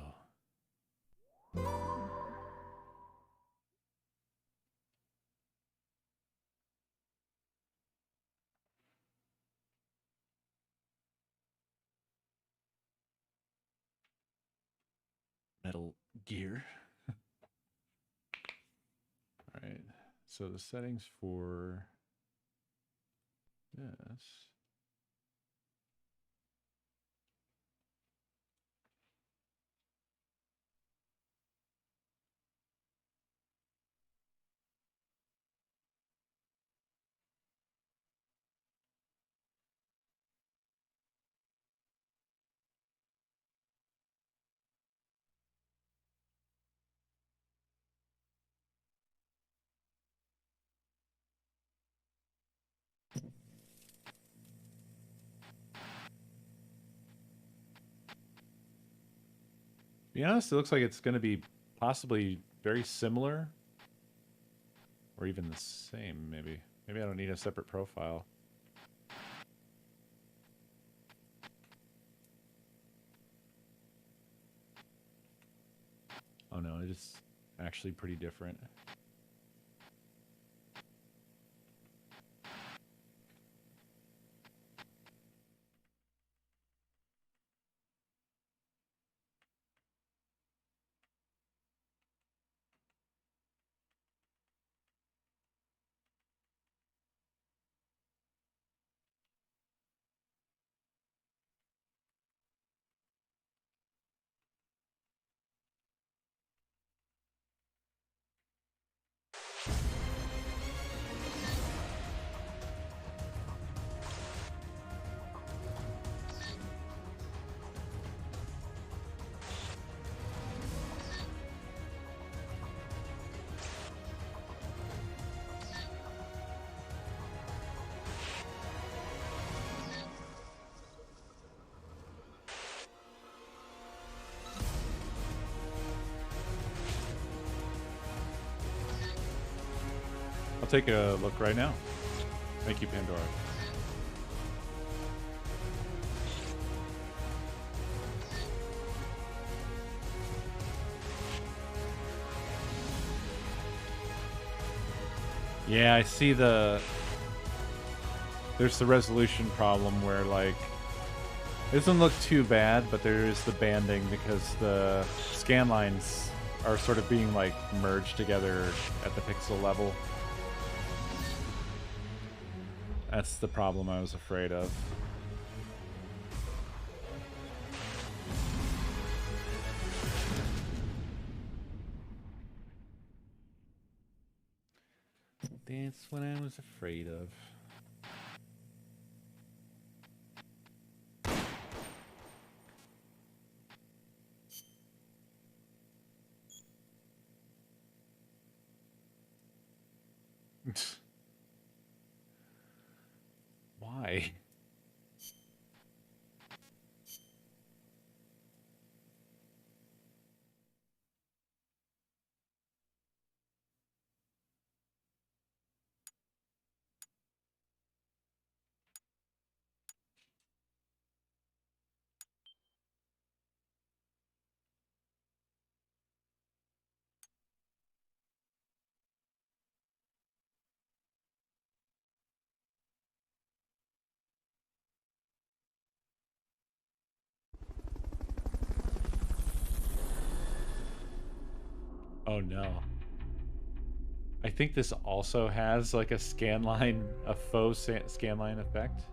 Metal Gear. All right. so the settings for this. To be honest, it looks like it's going to be possibly very similar, or even the same, maybe. Maybe I don't need a separate profile. Oh no, it is actually pretty different. I'll take a look right now. Thank you, Pandora. Yeah, I see there's the resolution problem where, like, it doesn't look too bad, but there is the banding because the scan lines are sort of being, like, merged together at the pixel level. That's the problem I was afraid of. That's what I was afraid of. Why? Oh no. I think this also has like a scanline, a faux scanline effect.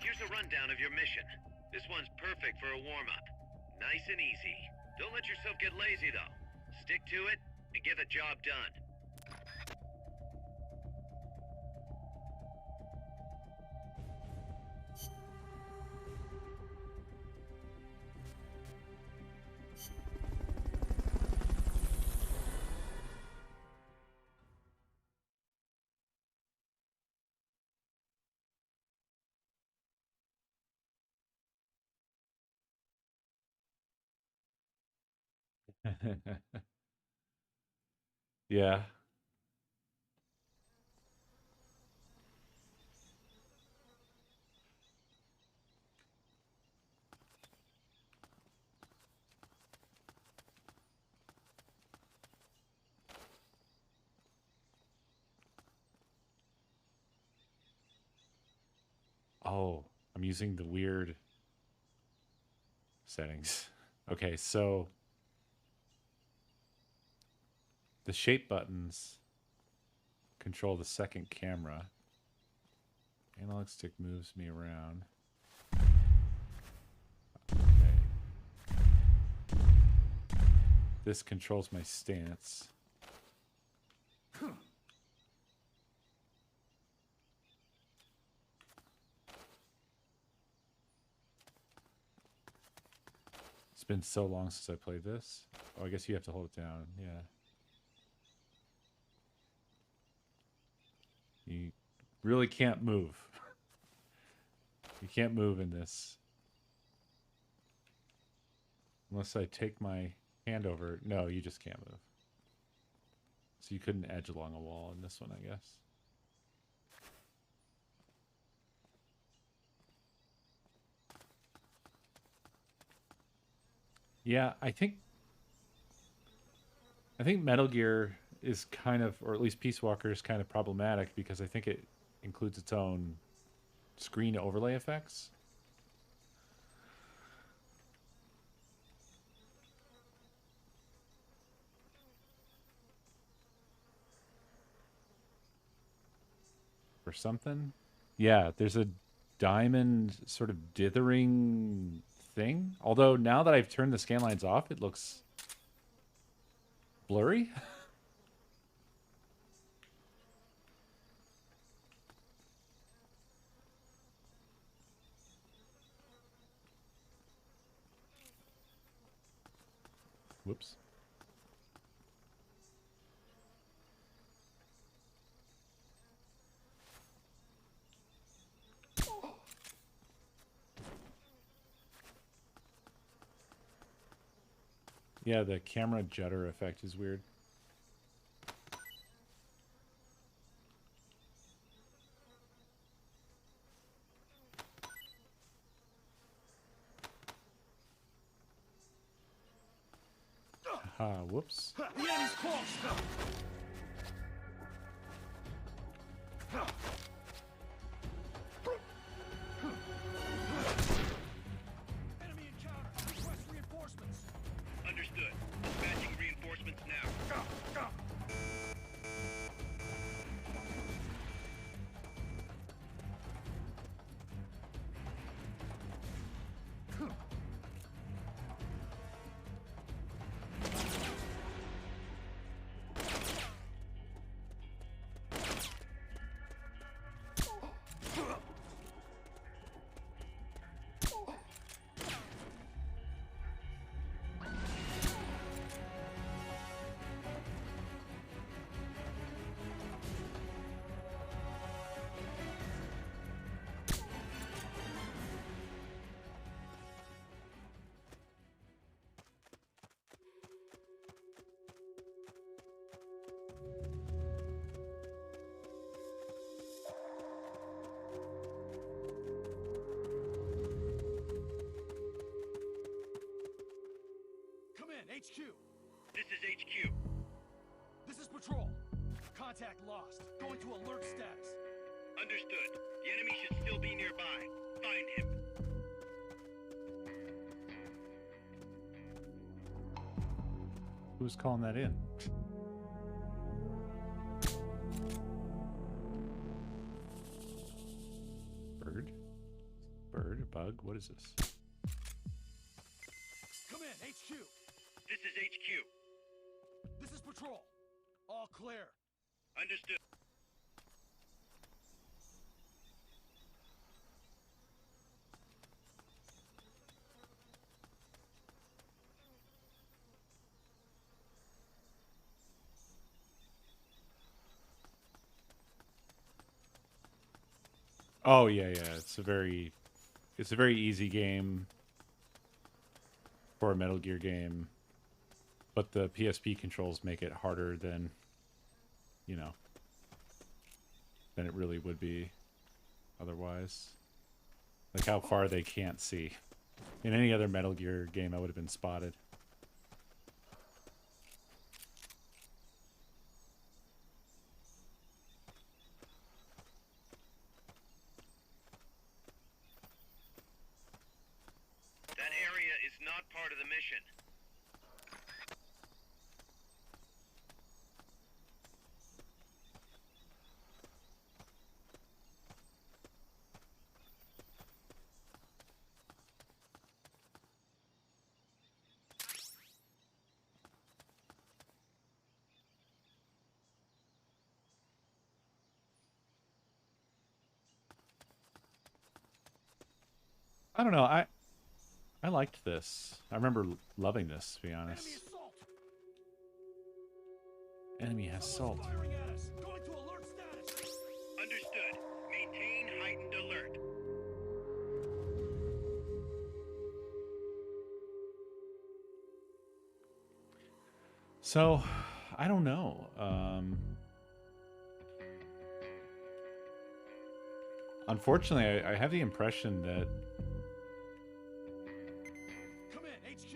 Here's a rundown of your mission. This one's perfect for a warm-up. Nice and easy. Don't let yourself get lazy, though. Stick to it and get the job done. Yeah. Oh, I'm using the weird settings. Okay, so the shape buttons control the second camera. Analog stick moves me around. Okay. This controls my stance. It's been so long since I played this. Oh, I guess you have to hold it down. Yeah. You really can't move. You can't move in this. Unless I take my hand over. No, you just can't move. So you couldn't edge along a wall in this one, I guess. Yeah, I think Metal Gear is kind of, or at least Peace Walker is kind of problematic because I think it includes its own screen overlay effects. Or something. Yeah, there's a diamond sort of dithering thing. Although now that I've turned the scan lines off, it looks blurry. Whoops. Yeah, the camera judder effect is weird. Whoops. The enemy's close. Enemy encounter. Request reinforcements. Understood. Dispatching reinforcements now. HQ. This is HQ. This is Patrol. Contact lost. Going to alert status. Understood. The enemy should still be nearby. Find him. Who's calling that in? Bird? Bird? Bug? What is this? HQ. This is HQ. This is Patrol. All clear. Understood. Oh yeah, it's a very easy game for a Metal Gear game, but the PSP controls make it harder than, you know, than it really would be otherwise. Like how far they can't see. In any other Metal Gear game, I would have been spotted. That area is not part of the mission. I don't know. I liked this. I remember loving this, to be honest. Enemy assault. Enemy has salt. Firing at us. Going to alert status. Understood. Maintain heightened alert. So, I don't know. Unfortunately, I have the impression that Come in, HQ.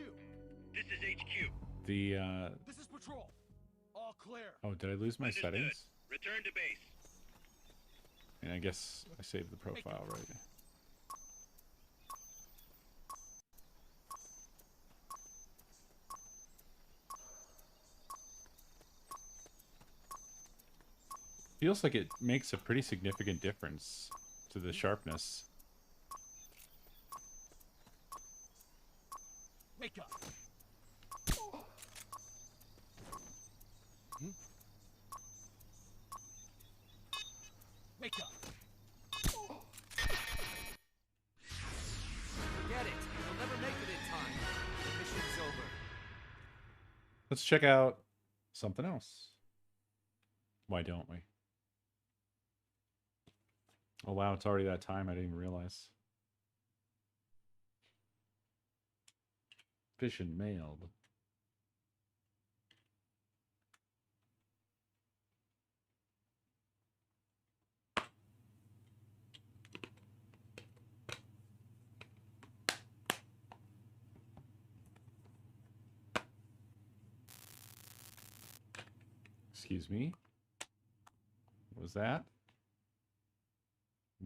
This is HQ. the This is Patrol. All clear. oh, did I lose my Understood. settings? Return to base. And I guess I saved the profile right. Feels like it makes a pretty significant difference to the sharpness. Wake up. Wake up. Forget it. You'll never make it in time. The mission's over. Let's check out something else. Why don't we? Oh wow, it's already that time. I didn't even realize. Fishing mailed. Excuse me. What was that?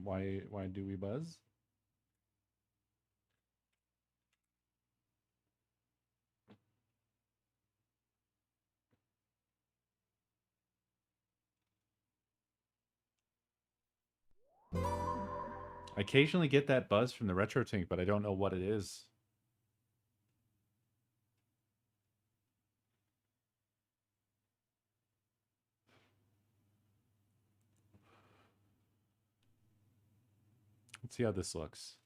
Why do we buzz? I occasionally get that buzz from the retro tank, but I don't know what it is. Let's see how this looks.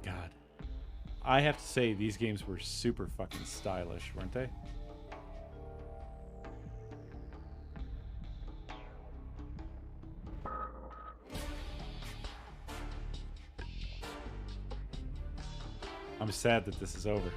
God. I have to say, these games were super fucking stylish, weren't they? I'm sad that this is over.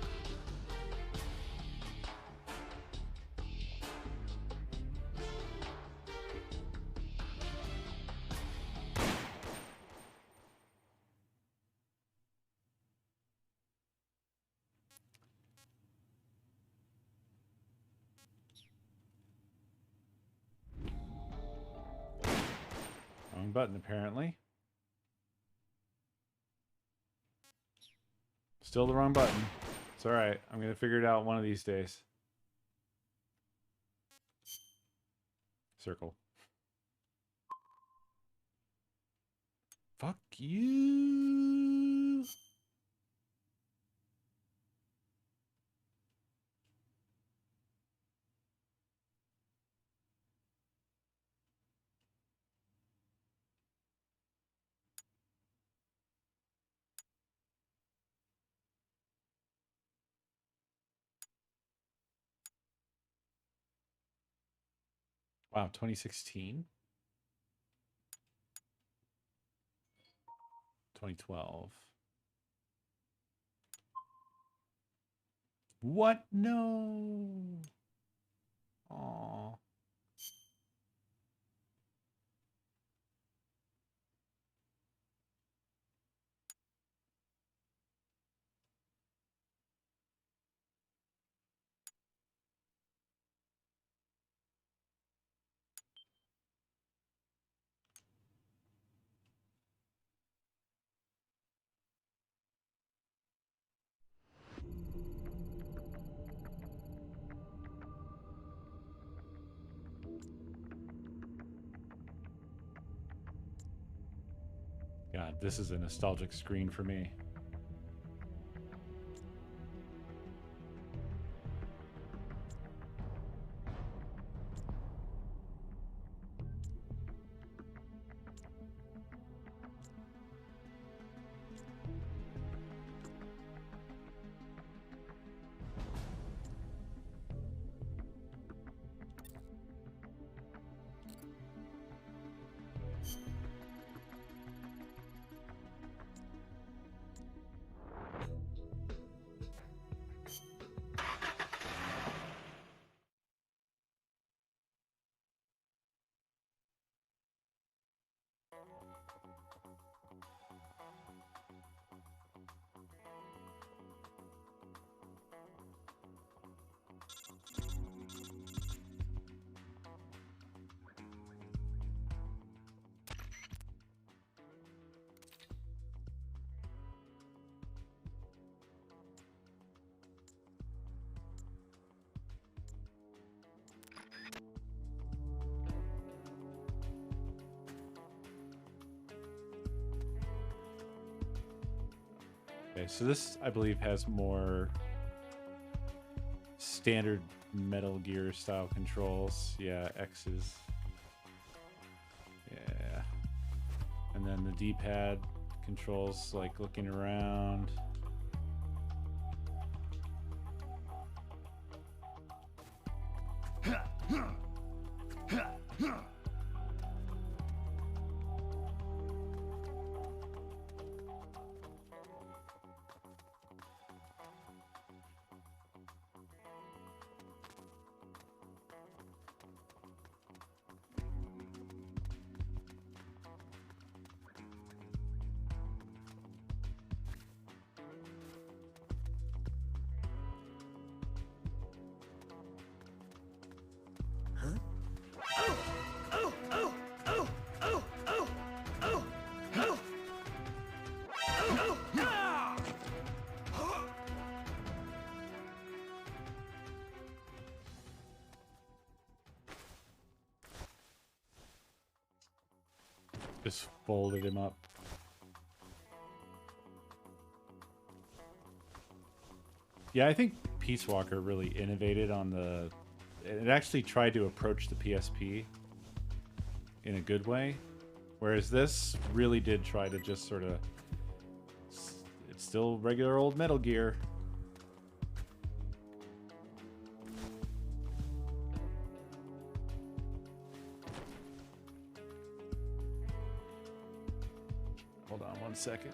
button, apparently. Still the wrong button. It's alright. I'm going to figure it out one of these days. Circle. Fuck you. Wow, 2016? 2012. What? No. Aw. God, this is a nostalgic screen for me. Okay, so this, I believe, has more standard Metal Gear style controls. Yeah, X's. Yeah. And then the D-pad controls, like looking around. Just folded him up. Yeah, I think Peace Walker really innovated on the... It actually tried to approach the PSP in a good way. Whereas this really did try to just sort of... It's still regular old Metal Gear. Hold on 1 second.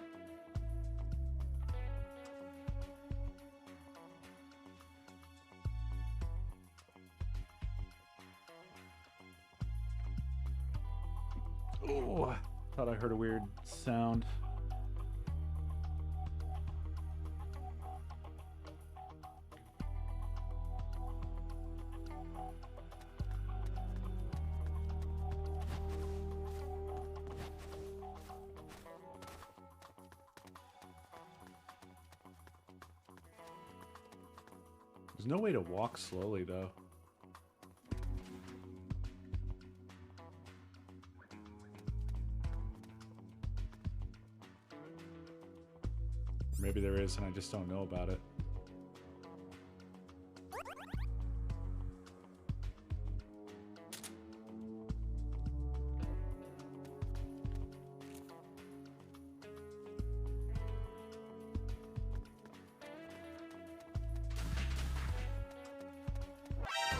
Oh, thought I heard a weird sound. There's no way to walk slowly, though. Maybe there is, and I just don't know about it.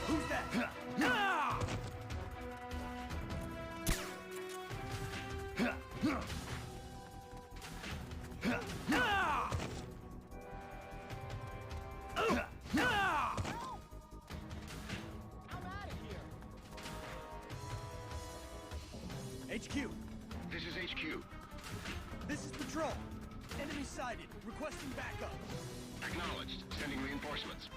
Who's that? Ah! Ah! Ah! I'm out of here. HQ. This is HQ. This is Patrol. Enemy sighted. Requesting backup. Acknowledged. Sending reinforcements.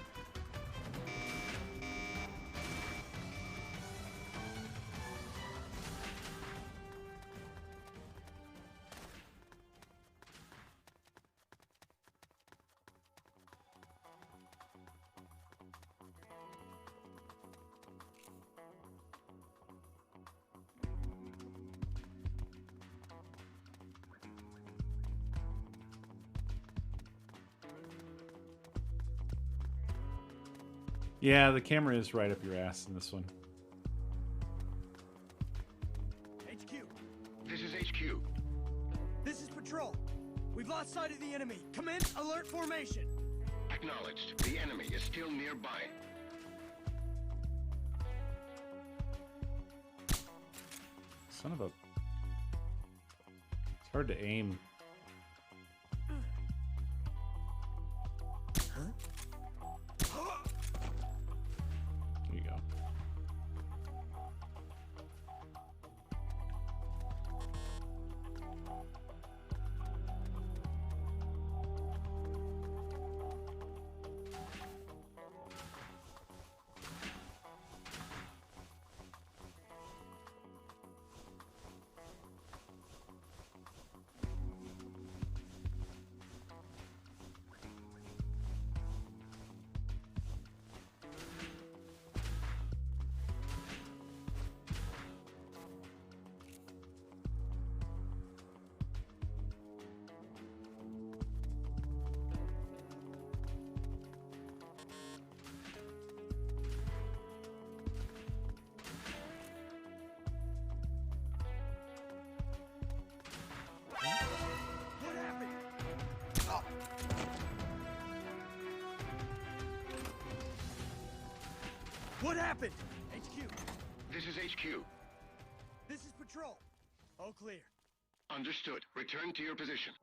Yeah, the camera is right up your ass in this one. HQ. This is HQ. This is Patrol. We've lost sight of the enemy. Command alert formation. Acknowledged. The enemy is still nearby. Son of a... It's hard to aim. There you go. What happened? Oh. What happened? HQ. This is HQ. This is Patrol. All clear. Understood. Return to your position.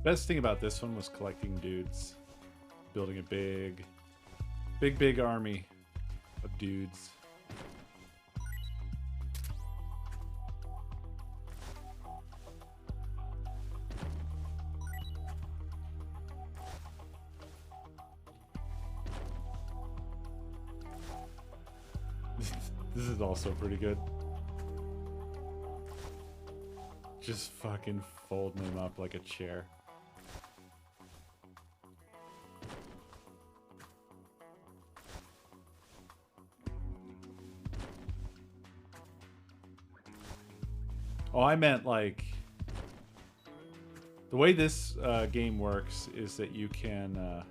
The best thing about this one was collecting dudes. Building a big army of dudes. This is also pretty good. Just fucking folding him up like a chair. Oh, I meant like the way this game works is that you can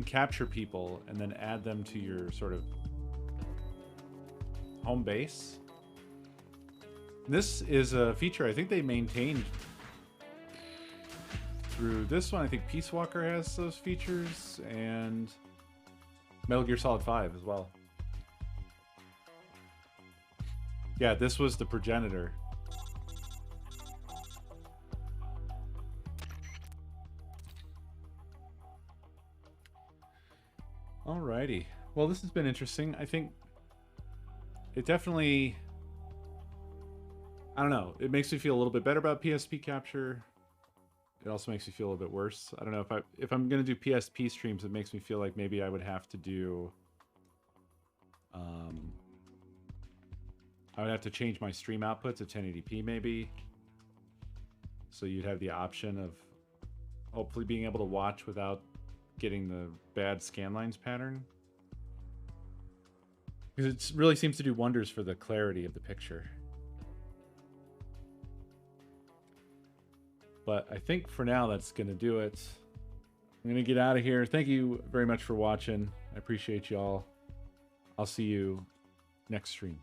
capture people and then add them to your sort of home base. This is a feature I think they maintained through this one. I think Peace Walker has those features and Metal Gear Solid 5 as well. Yeah, this was the progenitor. Alrighty. Well, this has been interesting. I think it definitely, I don't know, it makes me feel a little bit better about PSP capture. It also makes me feel a little bit worse. I don't know if I'm gonna do PSP streams, it makes me feel like maybe I would have to do I would have to change my stream output to 1080p maybe. So you'd have the option of hopefully being able to watch without getting the bad scanlines pattern. Because it really seems to do wonders for the clarity of the picture. But I think for now that's going to do it. I'm going to get out of here. Thank you very much for watching. I appreciate y'all. I'll see you next stream.